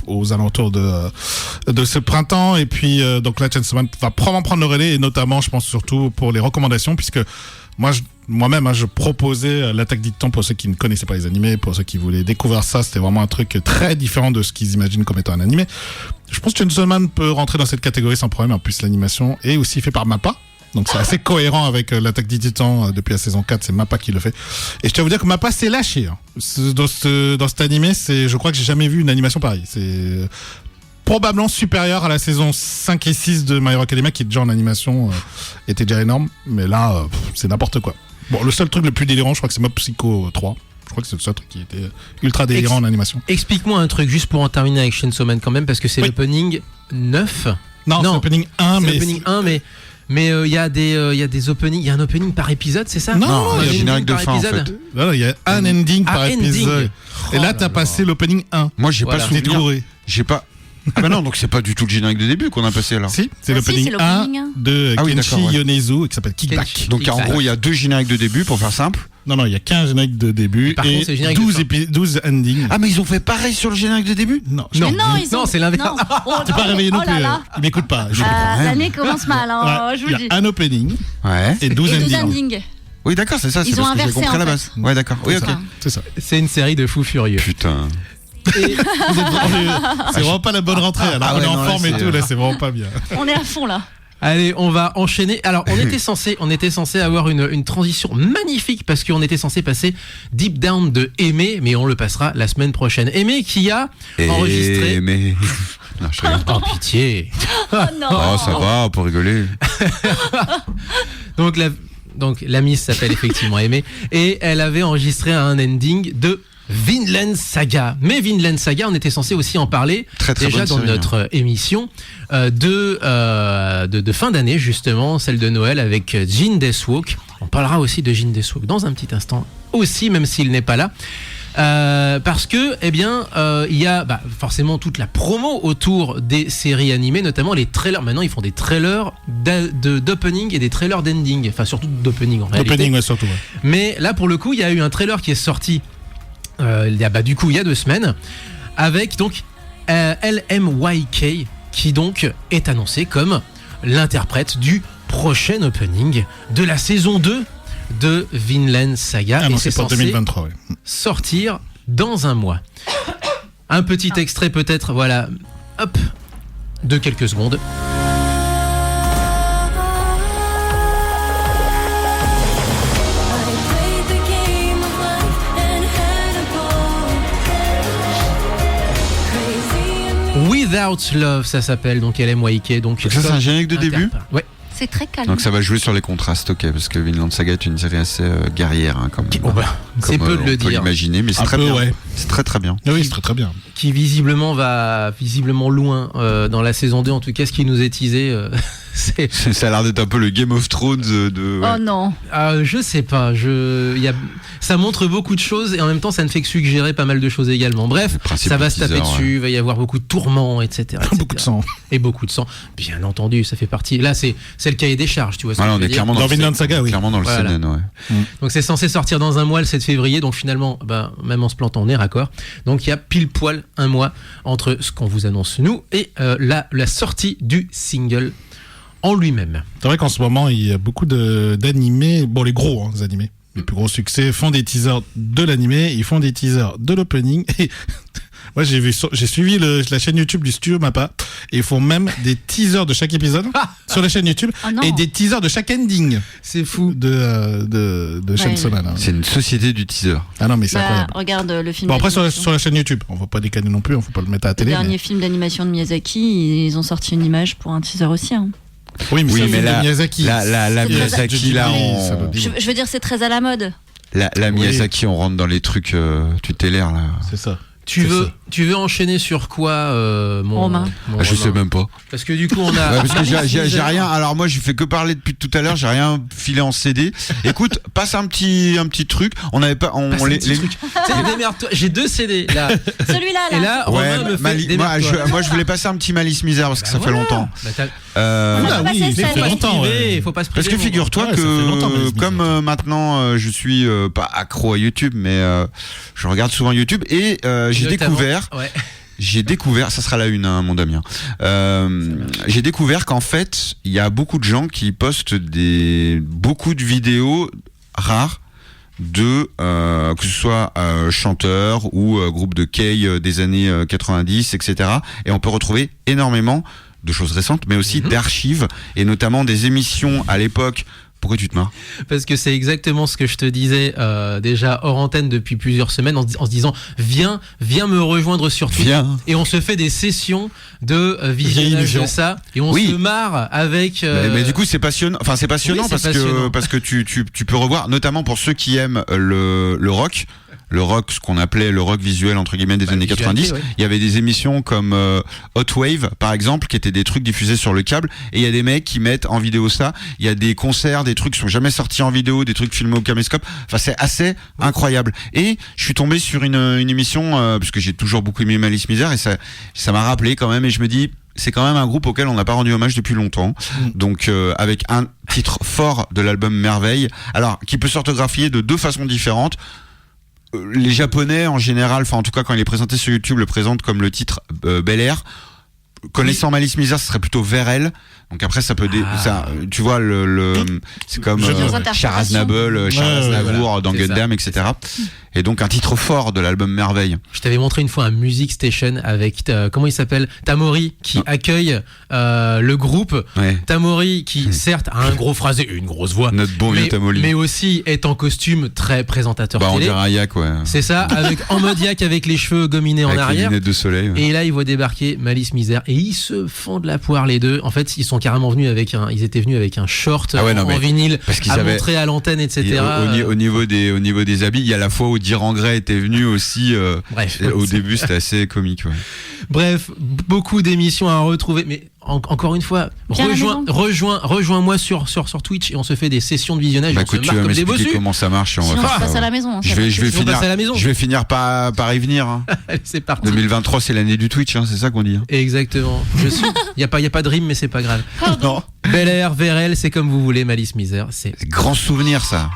S3: aux alentours de ce printemps. Et puis, donc là, Chainsaw Man va probablement prendre le relais, et notamment, je pense surtout pour les recommandations, puisque moi-même, je proposais l'attaque des Titans pour ceux qui ne connaissaient pas les animés, pour ceux qui voulaient découvrir ça. C'était vraiment un truc très différent de ce qu'ils imaginent comme étant un animé. Je pense que Chainsaw Man peut rentrer dans cette catégorie sans problème. En plus, l'animation est aussi fait par Mappa. Donc c'est assez cohérent avec l'attaque des Titans depuis la saison 4, c'est Mappa qui le fait. Et je tiens à vous dire que Mappa s'est lâché. Hein. Dans cet animé, je crois que j'ai jamais vu une animation pareille. C'est probablement supérieur à la saison 5 et 6 de My Hero Academia, qui déjà en animation était déjà énorme. Mais là, c'est n'importe quoi. Bon, le seul truc le plus délirant, je crois que c'est Mob Psycho 3. Je crois que c'est le seul truc qui était ultra délirant en animation.
S2: Explique-moi un truc juste pour en terminer avec Chainsaw Man quand même, parce que c'est
S3: Oui.
S2: l'opening 9.
S3: Non, c'est l'opening 1,
S2: C'est
S3: mais...
S2: l'opening 1, mais il y a des openings, il y a un opening par épisode, c'est ça?
S3: Non,
S1: il y a
S2: un
S1: le générique
S2: ending
S1: de
S2: par
S1: fin, en
S2: épisode.
S1: fait.
S3: Voilà, il y a un ending par
S2: ending.
S3: épisode. Et
S2: Oh
S3: là,
S2: là
S3: t'as
S2: là.
S3: passé l'opening 1.
S1: Moi j'ai
S2: Voilà.
S1: pas
S3: T'es
S1: souvenir.
S3: gouré.
S1: J'ai pas. Ah bah non, donc c'est pas du tout le générique de début qu'on a passé là.
S3: Si, c'est
S4: Ah,
S3: l'opening
S4: si, c'est
S3: 1
S4: l'opening 1.
S3: de
S1: Ah oui,
S3: Kenshi
S1: d'accord, ouais.
S3: Yonezu qui s'appelle Kickback.
S2: Kenshi.
S1: Donc en gros il y a 2 génériques de début pour faire simple.
S3: Non, il y a 15 génériques de début
S2: Par contre, c'est le
S3: et
S2: générique de
S3: 12,
S2: fin.
S3: 12 endings.
S1: Ah mais ils ont fait pareil sur le générique de début.
S3: Non,
S2: Non.
S4: Mais non, ils ont...
S2: Non, c'est l'inverse.
S4: Non. Oh,
S3: t'es pas réveillé non
S4: oh là
S3: plus.
S4: là.
S3: Il m'écoute pas. Je comprends
S4: Ah,
S3: rien.
S4: L'année commence mal, hein,
S3: Ouais,
S4: je vous
S3: il
S4: le dis.
S3: y a un opening
S1: Ouais.
S3: et 12
S4: Et 12
S3: endings.
S4: endings.
S1: Oui d'accord c'est ça.
S4: Ils
S1: C'est
S4: ont
S1: parce que j'ai
S4: inversé,
S1: compris à la
S4: en
S1: base.
S4: fait.
S1: Ouais d'accord. Oui ok.
S4: ça.
S3: C'est ça.
S2: C'est une série de fous furieux.
S1: Putain.
S2: Et-
S3: C'est vraiment pas la bonne rentrée. Alors
S1: Ah
S3: on
S1: ouais,
S3: est en
S1: non, là,
S3: forme et
S1: c'est-
S3: tout, là, c'est vraiment pas bien.
S4: On est à fond là.
S2: Allez, on va enchaîner. Alors, on était censé avoir une transition magnifique parce qu'on était censé passer Deep Down de Aimé, mais on le passera la semaine prochaine. Aimé qui a enregistré.
S1: Mais. Non, je rigole.
S2: Oh pitié.
S4: Oh non.
S1: Oh ça va, on peut rigoler.
S2: Donc la Miss s'appelle effectivement Aimé et elle avait enregistré un ending de Vinland Saga. Mais Vinland Saga, on était censé aussi en parler
S1: Très, très
S2: déjà
S1: bonne
S2: dans
S1: série,
S2: notre émission de fin d'année justement, celle de Noël avec Jin Deathwalk. On parlera aussi de Jin Deathwalk dans un petit instant aussi, même s'il n'est pas là. Parce que il y a forcément toute la promo autour des séries animées, notamment les trailers. Maintenant ils font des trailers d'opening et des trailers d'ending, enfin surtout d'opening en réalité.
S3: L'opening, ouais, surtout. Ouais.
S2: Mais là pour le coup il y a eu un trailer qui est sorti il y a 2 semaines avec donc LMYK qui donc est annoncé comme l'interprète du prochain opening de la saison 2 de Vinland Saga.
S3: Ah
S2: et
S3: non,
S2: c'est
S3: c'est pour
S2: censé
S3: 2023, ouais.
S2: sortir dans un mois. Un petit extrait peut-être, voilà, hop, de quelques secondes. Without Love, ça s'appelle, donc LMYK. Donc
S1: ça, c'est un générique de début ?
S2: Ouais.
S4: C'est très calme.
S1: Donc ça va jouer sur les contrastes, ok, parce que Vinland Saga est une série assez guerrière, hein, comme,
S2: C'est peu de
S1: on
S2: le
S1: peut
S2: dire.
S1: l'imaginer, mais c'est
S3: Un
S1: très
S3: peu,
S1: bien.
S3: ouais.
S1: C'est très très bien.
S3: Ah oui, c'est très très bien.
S2: Qui visiblement va loin dans la saison 2, en tout cas ce qui nous est teasé. C'est...
S1: Ça a l'air d'être un peu le Game of Thrones de. Ouais.
S4: Oh non.
S2: Je sais pas, ça montre beaucoup de choses et en même temps ça ne fait que suggérer pas mal de choses également. Bref,
S1: principe
S2: ça va
S1: du
S2: se taper
S1: teaser,
S2: dessus, il va y avoir beaucoup de tourments, etc.
S3: Beaucoup de sang.
S2: Et beaucoup de sang. Bien entendu, ça fait partie. Là, c'est le cahier des charges, tu vois. Ce que
S1: Voilà,
S2: je
S1: on
S2: veux
S1: est
S2: dire.
S1: clairement
S3: Dans
S1: le
S3: Vinland Saga, oui.
S1: Clairement dans le
S2: Voilà.
S1: CNN, ouais.
S2: Donc c'est censé sortir dans un mois, le 7 février. Donc finalement, même en se plantant, on est raccord. Donc il y a pile poil un mois entre ce qu'on vous annonce nous et la sortie du single en lui-même.
S3: C'est vrai qu'en ce moment, il y a beaucoup d'animés, bon, les gros les animés, les plus gros succès, font des teasers de l'animé, ils font des teasers de l'opening. Et moi, j'ai suivi la chaîne YouTube du studio Mappa, et ils font même des teasers de chaque épisode sur la chaîne YouTube,
S4: Oh non.
S3: et des teasers de chaque ending
S2: C'est fou.
S3: de Chainsaw Man. Hein.
S1: C'est une société du teaser.
S3: Ah non, mais c'est
S4: Bah,
S3: incroyable.
S4: regarde le film.
S3: Bon, après,
S4: d'animation.
S3: sur la chaîne YouTube, on va pas déconner non plus, on faut pas le mettre à la
S4: Le
S3: télé.
S4: dernier film d'animation de Miyazaki, ils ont sorti une image pour un teaser aussi. Hein.
S3: Oui, mais,
S1: Oui,
S3: c'est
S1: mais
S3: un film
S1: là-
S3: de Miyazaki.
S1: La
S4: C'est
S1: Miyazaki,
S3: très-
S1: là,
S3: ça doit
S1: on...
S3: dire.
S4: Je veux dire, c'est très à la mode.
S1: La Miyazaki, on rentre dans les trucs tutélaires, là.
S3: C'est ça.
S2: Tu veux enchaîner sur quoi, mon
S4: Romain
S1: Je sais même pas.
S2: Parce que du coup, on a.
S1: Ouais, parce que j'ai rien. Alors moi, je fais que parler depuis tout à l'heure. J'ai rien filé en CD. Écoute, passe un petit truc. On n'avait pas.
S2: Passe un petit truc. Tiens, démerde-toi. J'ai 2 CD là.
S4: Celui-là, là.
S2: Et là,
S1: Ouais,
S2: Romain me fait. Démerde-toi.
S1: moi, je voulais passer un petit Malice Misère parce que ça fait longtemps.
S2: Bah, t'as-
S3: Ah oui,
S4: passer
S3: ça
S4: ça.
S3: fait longtemps. ouais.
S2: Faut pas se
S1: Parce
S2: priver,
S1: que
S2: mon
S1: figure-toi
S3: Ouais, ça fait longtemps,
S1: que
S3: Malice
S1: comme
S3: Misère.
S1: maintenant je suis pas accro à YouTube, mais je regarde souvent YouTube et j'ai
S2: Notamment-
S1: découvert.
S2: Ouais.
S1: J'ai découvert, ça sera la une, hein, mon Damien. J'ai découvert qu'en fait, il y a beaucoup de gens qui postent beaucoup de vidéos rares de que ce soit chanteurs ou groupe de K des années 90, etc. Et on peut retrouver énormément de choses récentes, mais aussi d'archives et notamment des émissions à l'époque. Pourquoi tu te marres?
S2: Parce que c'est exactement ce que je te disais déjà hors antenne depuis plusieurs semaines en se disant viens me rejoindre sur Twitch.
S1: Viens.
S2: Et on se fait des sessions de visionnage de ça et on
S1: Oui.
S2: se marre avec.
S1: Mais du coup, c'est passionnant. Enfin, c'est passionnant
S2: Oui, c'est passionnant.
S1: parce que tu peux revoir, notamment pour ceux qui aiment le rock. Le rock, ce qu'on appelait le rock visuel entre guillemets des années 90.
S2: ouais.
S1: Il y avait des émissions comme Hot Wave, par exemple, qui étaient des trucs diffusés sur le câble. Et il y a des mecs qui mettent en vidéo ça. Il y a des concerts, des trucs qui sont jamais sortis en vidéo, des trucs filmés au caméscope. Enfin, c'est assez incroyable. Et je suis tombé sur une émission parce que j'ai toujours beaucoup aimé Malice Misère et ça m'a rappelé quand même. Et je me dis. C'est quand même un groupe auquel on n'a pas rendu hommage depuis longtemps. Donc avec un titre fort de l'album Merveille, alors qui peut s'orthographier de 2 façons différentes. Les Japonais en général, enfin en tout cas quand il est présenté sur YouTube, le présentent comme le titre Bel Air. Connaissant Malice Misère, ce serait plutôt Verel. Donc après ça peut ça, tu vois c'est comme Char Aznavour, Charles Aznavour dans
S2: C'est
S1: Gundam, etc. Et donc un titre fort de l'album Merveille.
S2: Je t'avais montré une fois un Music Station avec comment il s'appelle, Tamori qui accueille le groupe.
S1: Ouais.
S2: Tamori qui certes a un gros phrasé, une grosse voix,
S1: Notre bon vieux Tamoli.
S2: mais aussi est en costume très présentateur
S1: Bah on
S2: télé.
S1: dirait un yak, ouais.
S2: C'est ça, en mode yak avec les cheveux gominés en
S1: Avec les
S2: arrière.
S1: lunettes de soleil. Ouais.
S2: Et là, ils voient débarquer Malice Misère et ils se font de la poire les deux. En fait, ils sont carrément venus ils étaient venus avec un short
S1: Ah ouais, non,
S2: en
S1: mais
S2: vinyle
S1: parce qu'ils
S2: à
S1: avaient-
S2: montrer à l'antenne, etc.
S1: Et au niveau des habits, il y a la fois où Diran Gray était venu aussi.
S2: Bref.
S1: Au début, c'était assez comique. Ouais.
S2: Bref, beaucoup d'émissions à retrouver. Mais encore une fois,
S4: Viens à la maison.
S2: rejoins-moi sur Twitch et on se fait des sessions de visionnage.
S1: Bah
S2: et on se
S1: écoute, tu
S2: marre
S1: vas
S2: comme des
S1: m'expliquer
S2: bossus.
S1: comment ça marche et on va
S4: Sinon,
S1: faire
S4: je
S1: ça.
S4: passe à
S1: ouais.
S4: la maison.
S1: Je vais
S2: On passe à la maison.
S1: Je vais finir par y venir. Hein.
S2: Allez, c'est parti.
S1: 2023, c'est l'année du Twitch, hein, c'est ça qu'on dit. Hein.
S2: Exactement. Il y a pas de rime, mais c'est pas grave.
S1: Non.
S2: Bel Air, Verel, c'est comme vous voulez. Malice Misère, c'est
S1: Grand souvenir, ça.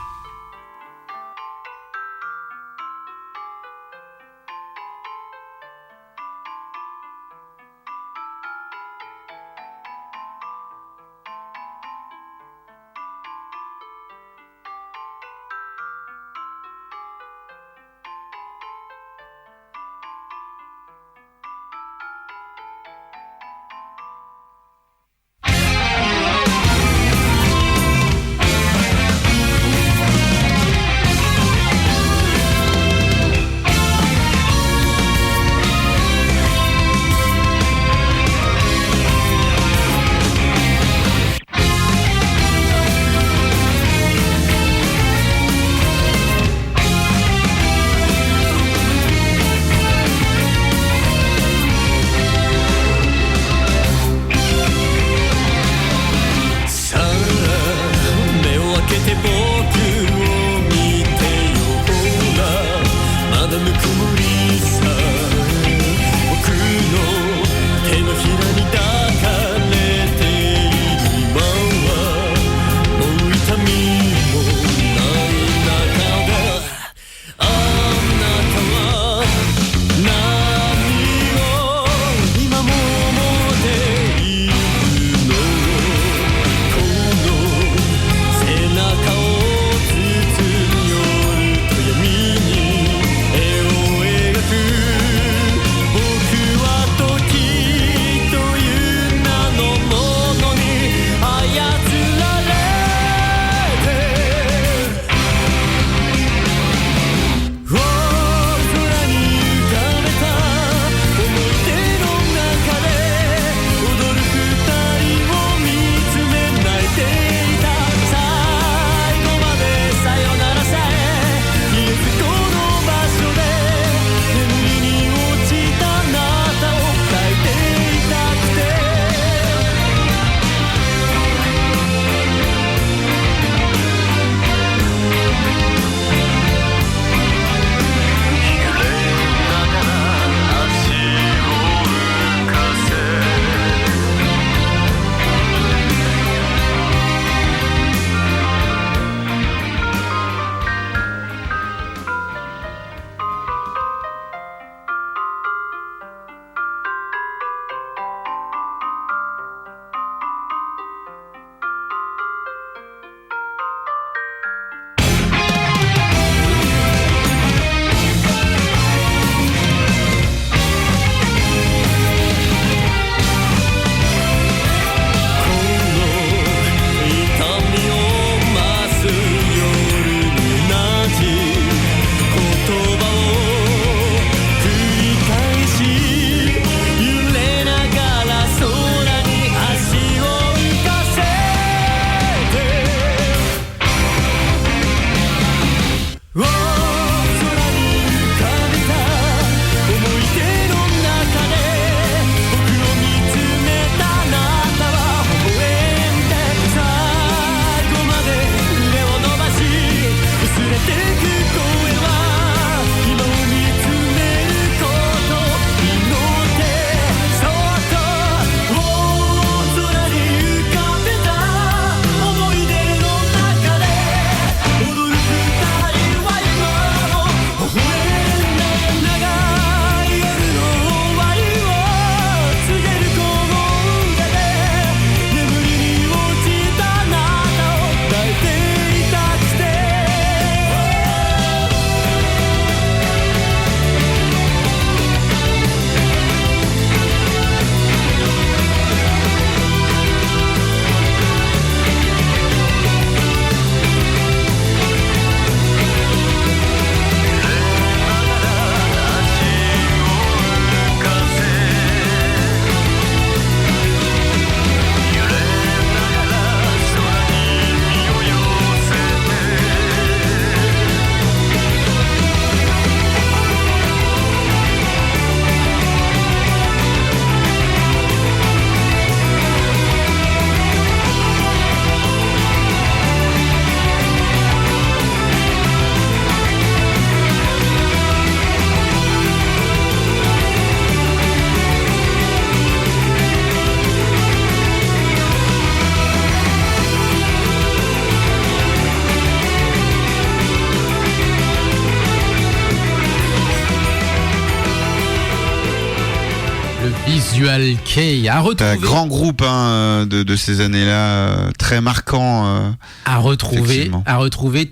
S2: Visual Kei à
S1: Un
S2: retrouver.
S1: grand groupe de ces années-là, très marquant.
S2: À retrouver
S1: Effectivement.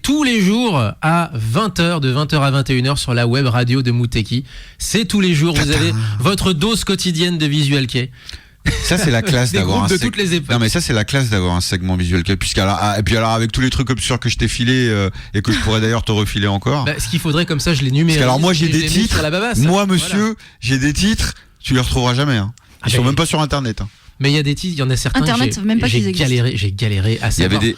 S2: tous les jours à 20h, de 20h à 21h sur la web radio de Muteki. C'est tous les jours, vous avez votre dose quotidienne de Visual Kei.
S1: Ça, c'est la classe
S2: Des
S1: d'avoir
S2: groupes
S1: un
S2: de toutes les époques.
S1: Non, mais ça, c'est la classe d'avoir un segment Visual Kei. Et puis alors, avec tous les trucs obscurs que je t'ai filé et que je pourrais d'ailleurs te refiler encore.
S2: Bah, ce qu'il faudrait comme ça, je les numérise.
S1: Parce que alors, moi, j'ai
S2: et je
S1: des
S2: les mets
S1: titres.
S2: sur la babasse.
S1: Moi, monsieur, j'ai des titres, tu les retrouveras jamais. Hein. Ils sont
S2: mais-
S1: même pas sur Internet. Hein.
S2: Mais il y a des titres, il y en a certains.
S4: Internet, même pas qu'ils existent.
S2: J'ai galéré à
S1: Il y
S2: savoir
S1: avait des.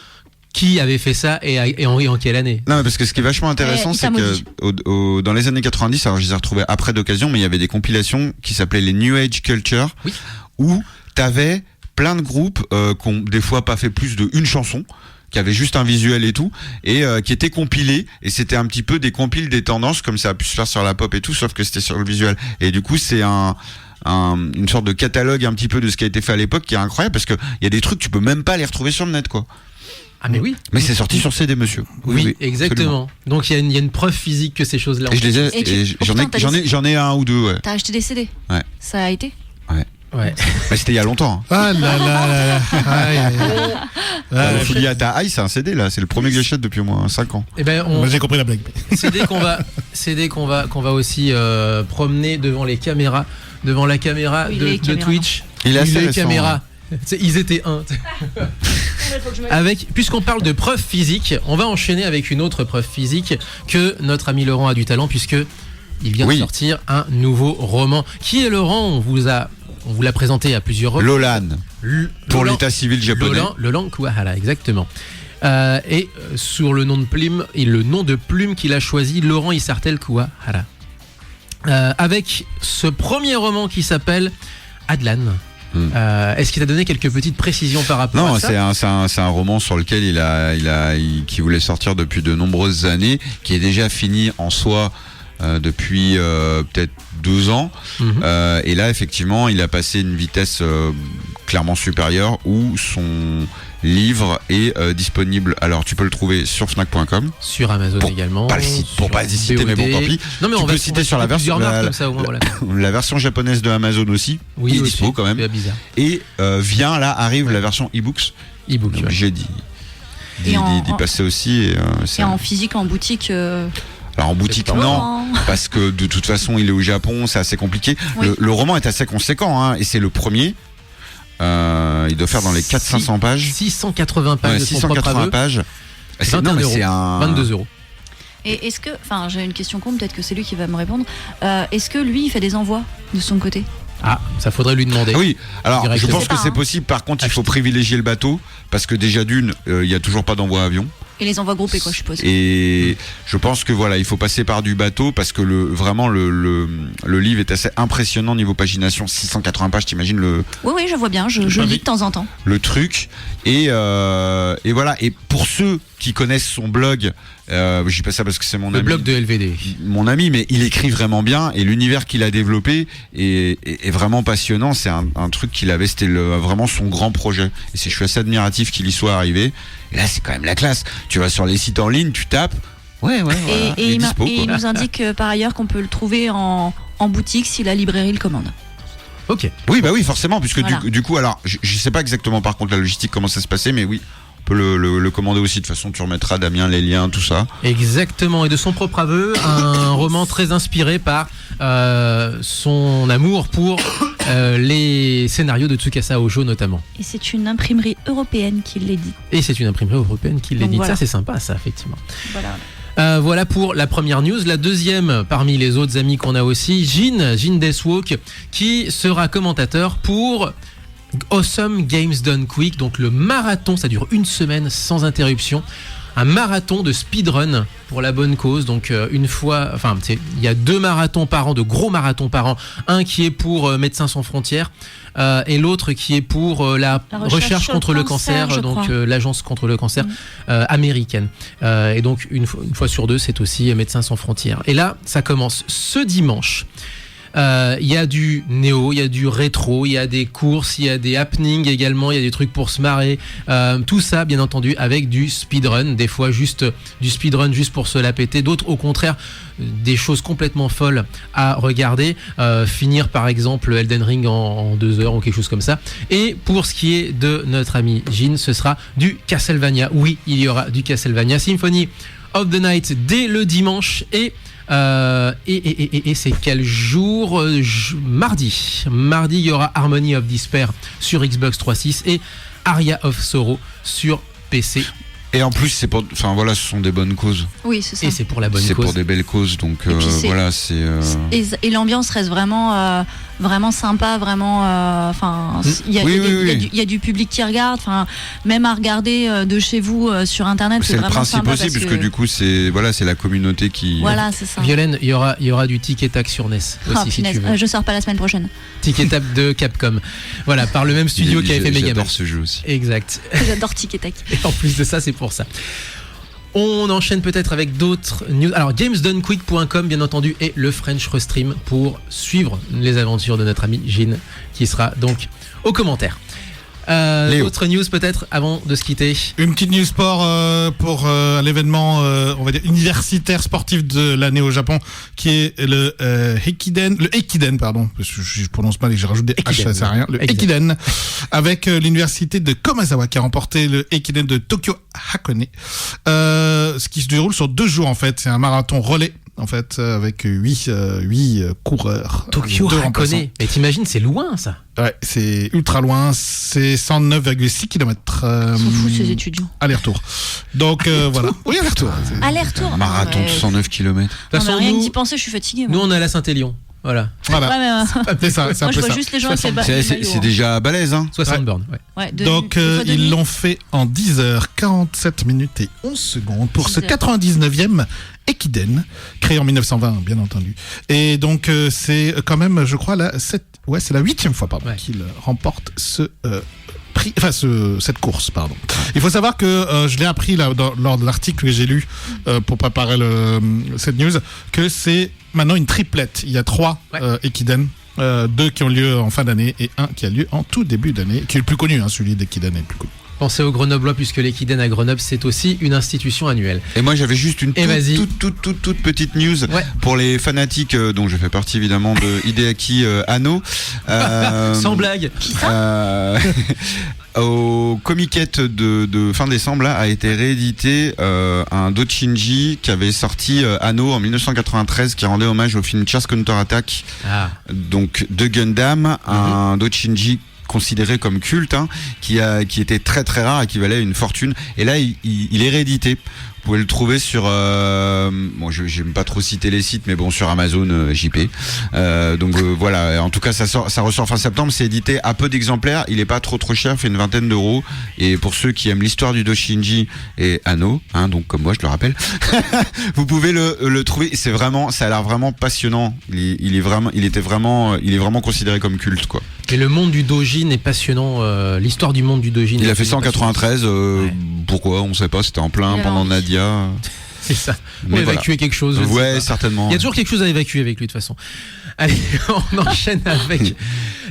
S2: qui avait fait ça et en quelle année.
S1: Non, mais parce que ce qui est vachement intéressant,
S4: il
S1: c'est
S4: t'a
S1: que dans les années 90, alors je les ai retrouvés après d'occasion, mais il y avait des compilations qui s'appelaient les New Age Culture,
S2: Oui.
S1: où t'avais plein de groupes qui ont des fois pas fait plus de une chanson, qui avaient juste un visuel et tout, et qui étaient compilés, et c'était un petit peu des compiles des tendances, comme ça a pu se faire sur la pop et tout, sauf que c'était sur le visuel. Et du coup, c'est une sorte de catalogue un petit peu de ce qui a été fait à l'époque qui est incroyable, parce que il y a des trucs tu peux même pas les retrouver sur le net, quoi.
S2: Ah mais oui.
S1: Mais c'est sorti sur CD, monsieur.
S2: Oui, exactement. Donc il y a une preuve physique que ces choses-là.
S1: Et je les ai,
S4: Et tu-
S1: et
S4: oh, putain,
S1: j'en ai un ou deux, ouais.
S4: T'as acheté des CD?
S1: Ouais.
S4: Ça a été?
S2: Ouais.
S1: Mais c'était il y a longtemps. Hein.
S3: Ah là là là là. Aïe, aïe, aïe. Ah,
S1: Le Fouillis à ta High, c'est un CD là, c'est le premier que j'achète depuis au moins 5 ans.
S2: Et ben on.
S3: Moi, j'ai compris la blague.
S2: CD qu'on va aussi promener devant les caméras, devant la caméra
S4: Oui,
S2: de
S4: les caméras.
S2: Twitch.
S1: Il est assez
S2: les
S1: récent,
S2: caméras. Ils étaient un. Puisqu'on parle de preuve physique, on va enchaîner avec une autre preuve physique que notre ami Laurent a du talent, puisque il vient de
S1: Oui.
S2: sortir un nouveau roman. Qui est Laurent? On vous l'a présenté à plusieurs reprises.
S1: Lolan, pour
S2: Lolan-
S1: l'état civil japonais.
S2: Lolan Kuwahara, exactement. Sur le nom de plume qu'il a choisi, Laurent Isartel Kuwahara. Avec ce premier roman qui s'appelle Adlan. Est-ce qu'il t'a donné quelques petites précisions par rapport
S1: Non,
S2: à ça?
S1: c'est un roman sur lequel qui voulait sortir depuis de nombreuses années, qui est déjà fini en soi depuis peut-être 2 ans.
S2: Mhm.
S1: Et là, effectivement, il a passé une vitesse clairement supérieure où son livre est disponible. Alors, tu peux le trouver sur Fnac.com.
S2: Sur Amazon également.
S1: Pour pas citer, mais bon, tant pis.
S2: Non, mais
S1: Tu
S2: on
S1: peux
S2: va
S1: citer sur la version,
S2: plusieurs marques comme ça, au moins, voilà.
S1: la version japonaise de Amazon aussi.
S2: Oui,
S1: qui est
S2: aussi.
S1: dispo quand même.
S2: C'est bizarre.
S1: Et arrive la version e-books.
S2: E-book.
S1: On est
S2: Ouais.
S1: obligé d'y passer aussi.
S4: Et en physique, en boutique.
S1: Alors en boutique,
S2: C'est pas
S1: non, parce que de toute façon, il est au Japon, c'est assez compliqué.
S4: Oui.
S1: Le roman est assez conséquent, hein, et c'est le premier. Il doit faire dans les 400-500 pages.
S2: 680 pages
S1: Ouais,
S2: de son propre
S1: 680
S2: aveu.
S1: pages.
S2: 21
S1: mais
S4: Ah.
S2: euros.
S1: c'est un
S2: 22 euros.
S4: Et est-ce que, enfin, j'ai une question con, peut-être que c'est lui qui va me répondre. Est-ce que lui, il fait des envois de son côté?
S2: Ah, ça faudrait lui demander.
S1: Ah oui, alors je
S2: Directement.
S1: pense
S4: C'est
S1: que
S4: pas,
S1: c'est
S4: hein.
S1: possible. Par contre, il faut privilégier le bateau parce que déjà d'une, il y a toujours pas d'envoi avion.
S4: Et les envois groupés, quoi, je suppose.
S1: Et je pense que voilà, il faut passer par du bateau parce que vraiment le livre est assez impressionnant niveau pagination. 680 pages, t'imagines
S4: Oui, oui, je vois bien, je lis de temps en temps.
S1: le truc. Et voilà. Et pour ceux qui connaissent son blog, je dis pas ça parce que c'est mon
S2: Le
S1: ami.
S2: blog de LVD.
S1: Mon ami, mais il écrit vraiment bien et l'univers qu'il a développé est vraiment passionnant. C'est un truc qu'il avait, c'était vraiment son grand projet. Et je suis assez admiratif qu'il y soit arrivé. Et là, c'est quand même la classe. Tu vas sur les sites en ligne, tu tapes. Ouais, voilà,
S4: Et
S1: il est
S4: il
S1: dispo,
S4: il
S1: quoi.
S4: nous indique par ailleurs qu'on peut le trouver en boutique si la librairie le commande.
S2: Ok.
S1: Oui, bah oui, forcément, puisque
S4: Voilà.
S1: du coup, alors, je sais pas exactement par contre la logistique comment ça se passait, mais oui, on peut le commander aussi. De toute façon, tu remettras, Damien, les liens, tout ça.
S2: Exactement, et de son propre aveu, un roman très inspiré par son amour pour les scénarios de Tsukasa Ojo notamment.
S4: Et c'est une imprimerie européenne qui l'édite.
S2: Et c'est une imprimerie européenne qui
S4: Donc
S2: l'édite.
S4: voilà.
S2: Ça, c'est sympa, ça, effectivement.
S4: Voilà.
S2: Voilà pour la première news. La deuxième, parmi les autres amis qu'on a aussi, Jin Deathwalk, qui sera commentateur pour Awesome Games Done Quick, donc le marathon, ça dure 1 semaine sans interruption. Un marathon de speedrun pour la bonne cause. Donc il y a 2 marathons par an, de gros marathons par an. Un qui est pour Médecins sans frontières et l'autre qui est pour la recherche contre le cancer,
S4: je
S2: donc
S4: crois.
S2: l'agence contre le cancer américaine. Et donc une fois sur 2, c'est aussi Médecins sans frontières. Et là, ça commence ce dimanche. Il y a du néo, il y a du rétro, il y a des courses, il y a des happenings également, il y a des trucs pour se marrer. Tout ça, bien entendu, avec du speedrun. Des fois, juste du speedrun juste pour se la péter. D'autres, au contraire, des choses complètement folles à regarder. Finir, par exemple, Elden Ring en 2 heures ou quelque chose comme ça. Et pour ce qui est de notre ami Jin, ce sera du Castlevania. Oui, il y aura du Castlevania Symphony of the Night dès le dimanche et c'est quel jour? Mardi, il y aura Harmony of Despair sur Xbox 360 et Aria of Sorrow sur PC.
S1: Et en plus, c'est pour, enfin voilà, ce sont des bonnes causes.
S4: Oui, c'est ça.
S2: Et c'est pour la bonne cause.
S1: C'est pour des belles causes, donc
S4: Et puis
S1: voilà, c'est.
S4: Et l'ambiance reste vraiment, vraiment sympa, vraiment. Enfin, il y a du public qui regarde. Enfin, même à regarder de chez vous sur internet, c'est
S1: le
S4: vraiment
S1: principe
S4: sympa
S1: aussi, puisque du coup, c'est la communauté qui.
S4: Voilà, c'est ça.
S2: Violaine, il y aura du Tic et Tac sur NES aussi, si tu veux.
S4: Je sors pas la semaine prochaine.
S2: Tic et Tac de Capcom. Voilà, par le même studio qui avait fait Megaman.
S1: J'adore ce jeu aussi.
S2: Exact.
S4: J'adore Tic et Tac.
S2: Et en plus de ça, c'est pour ça. On enchaîne peut-être avec d'autres news. Alors, gamesdonequick.com, bien entendu, et le French Restream pour suivre les aventures de notre ami Jin, qui sera donc aux commentaires. Autre news peut-être avant de se quitter.
S3: Une petite news sport pour l'événement on va dire universitaire sportif de l'année au Japon, qui est le Ekiden, pardon, parce que je prononce mal et j'ai rajouté des H, ça sert à rien. Le Ekiden, avec l'université de Komazawa qui a remporté le Ekiden de Tokyo Hakone, ce qui se déroule sur 2 jours en fait. C'est un marathon relais en fait, avec 8 coureurs.
S2: Tokyo Hakone. Mais t'imagines, c'est loin ça.
S3: Ouais, c'est ultra loin, c'est 109,6 km.
S4: Ils sont fous ces étudiants.
S3: Aller-retour. Donc voilà. Oui, aller-retour.
S4: Aller-retour.
S1: Marathon de 109 km.
S2: De toute façon,
S4: rien que
S2: nous,
S4: d'y penser, je suis fatiguée.
S2: nous, on est à la Saint-Élion. Voilà.
S3: Voilà.
S4: Ouais, mais,
S3: C'est ça, c'est un
S4: moi, je
S3: peu
S4: vois
S3: ça.
S4: juste les gens avec les
S1: C'est déjà balèze, hein.
S2: 60 bornes. Ouais.
S4: Ouais,
S3: Donc ils l'ont fait en 10h47 minutes et 11 secondes pour
S4: 10
S3: ce
S4: heures.
S3: 99e Ekiden, créé en 1920 bien entendu. Et donc c'est quand même, je crois, c'est la 8e fois qu'il remporte ce prix, enfin cette course, pardon. Il faut savoir que je l'ai appris là lors de l'article que j'ai lu pour préparer cette news, que c'est maintenant une triplette. Il y a 3 Ekiden. 2 qui ont lieu en fin d'année et 1 qui a lieu en tout début d'année, qui est le plus connu, hein, celui d'Ekiden est le plus connu.
S2: Pensez aux Grenoblois, puisque l'Ekiden à Grenoble, c'est aussi une institution annuelle.
S1: Et moi, j'avais juste une toute petite news pour les fanatiques, dont je fais partie évidemment de Hideaki Anno.
S2: Sans blague.
S1: Au Comiquette de fin décembre là, a été réédité un Dojinshi qui avait sorti Anno en 1993, qui rendait hommage au film Charge Counter Attack, donc de Gundam, un Dojinshi considéré comme culte, hein, qui était très très rare et qui valait une fortune. Et là, il est réédité. Vous pouvez le trouver sur bon, je n'aime pas trop citer les sites, mais bon, sur Amazon JP. Donc voilà, en tout cas ça ressort fin septembre, c'est édité à peu d'exemplaires, il est pas trop cher, fait une 20aine d'euros, et pour ceux qui aiment l'histoire du Dojinshi et Anno, hein, donc comme moi je le rappelle, vous pouvez le trouver, c'est vraiment, ça a l'air vraiment passionnant. Il est vraiment considéré comme culte, quoi.
S2: Et le monde du Dojin est passionnant, l'histoire du monde du Dojin.
S1: Il a fait ça en 93, pourquoi on sait pas, c'était en plein pendant Nadia.
S2: C'est ça.
S1: Mais
S2: pour évacuer quelque chose.
S1: Ouais, certainement.
S2: Il y a toujours quelque chose à évacuer avec lui de toute façon. Allez, on enchaîne avec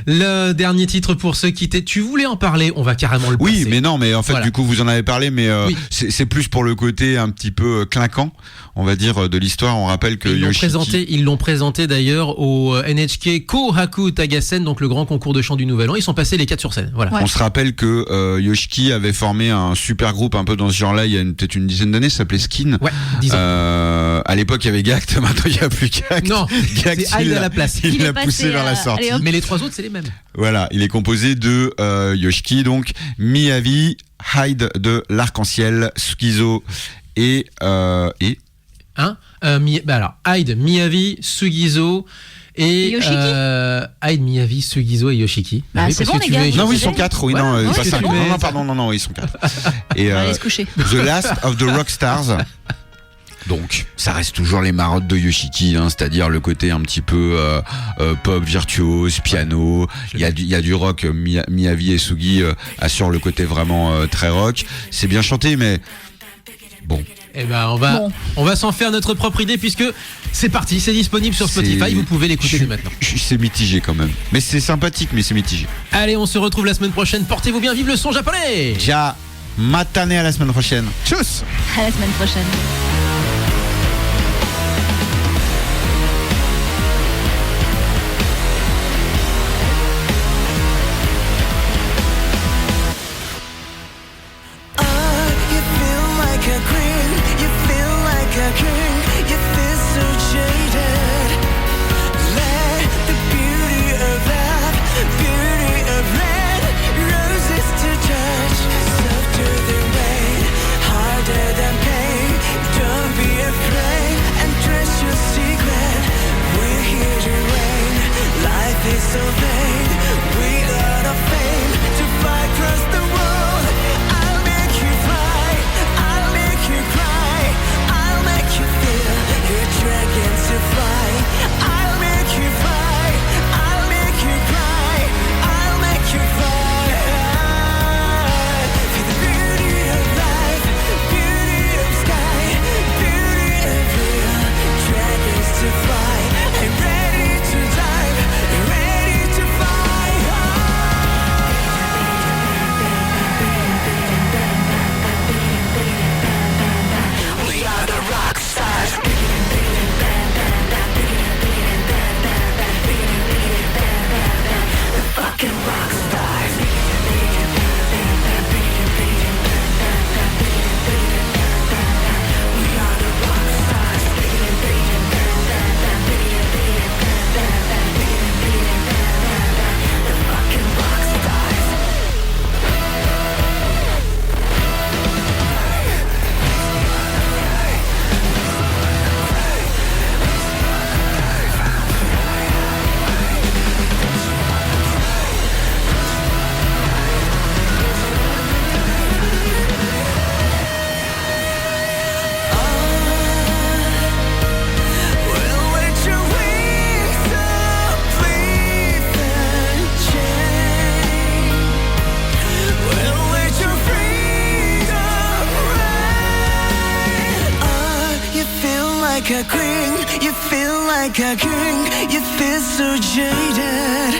S2: le dernier titre pour se quitter. Tu voulais en parler, on va carrément le passer.
S1: Oui, mais non, mais en fait, du coup, vous en avez parlé, mais c'est plus pour le côté un petit peu clinquant, on va dire, de l'histoire. On rappelle que
S2: ils l'ont présenté d'ailleurs au NHK Kohaku Tagasen, donc le grand concours de chant du Nouvel An. Ils sont passés les 4 sur scène. Voilà.
S1: Ouais. On se rappelle que Yoshiki avait formé un super groupe un peu dans ce genre-là il y a peut-être une dizaine d'années, ça s'appelait Skin.
S2: Ouais, 10 ans.
S1: À l'époque, il y avait Gact, maintenant il n'y a plus Gact.
S2: Non,
S1: Gact,
S2: c'est Hyde à la place.
S1: Il l'a poussé vers la sortie.
S2: Mais les 3 autres, c'est les mêmes.
S1: Voilà, il est composé de Yoshiki, donc Miyavi, Hyde de l'Arc-en-Ciel, Sugizo et
S2: alors Hyde, Miyavi, Sugizo et Hyde, Miyavi, Sugizo et Yoshiki.
S4: C'est bon les gars.
S1: Non, oui, ils sont 4. Oui, non, pas 5. Non, pardon, non, ils sont 4. Et
S4: allez se coucher.
S1: The Last of the Rockstars. Donc, ça reste toujours les marottes de Yoshiki, hein, c'est-à-dire le côté un petit peu pop, virtuose, piano. Il y a du rock. Miyavi et Sugi assurent le côté vraiment très rock. C'est bien chanté, mais bon.
S2: Eh ben,
S4: Bon.
S2: on va s'en faire notre propre idée puisque c'est parti, c'est disponible sur Spotify, vous pouvez l'écouter dès maintenant.
S1: C'est mitigé quand même. Mais c'est sympathique, mais c'est mitigé.
S2: Allez, on se retrouve la semaine prochaine. Portez-vous bien, vive le son japonais.
S1: Ja, matane à la semaine prochaine.
S3: Tchuss.
S4: À la semaine prochaine.
S7: You feel like a queen, you feel like a king, you feel so jaded. Let the beauty of that, beauty of red roses to touch, softer than rain, harder than pain. Don't be afraid and trust your secret. We're here to reign. Life is so vain. We got a fame to fly across the world. I'll make you fly. I'll make you cry. I'll make you feel your dragons to fly. I'll make you fly. I'll make you cry. I'll make you fly. For the beauty of life, beauty of sky, beauty of real dragons to fly. I'm ready to dive, ready to fly. We are the rock stars. The fucking rock stars. We are the rock stars. The fucking rock stars. We'll let your wings up, breathe and change. We'll let your freedom reign. You feel like a queen, you feel like a king, you feel so jaded.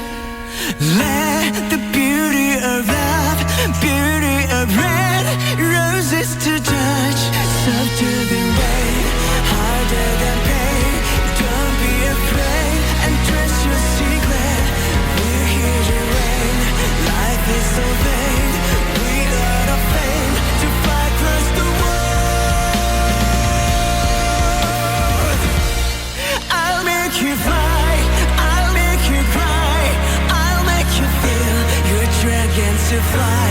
S7: Let the beauty of that, beauty of red roses to touch, softer than rain, harder than pain. Don't be afraid and trust your secret. We're here to reign. Life is so vain. We got a fame to fly across the world. I'll make you fly. I'll make you cry. I'll make you feel your dragons to fly.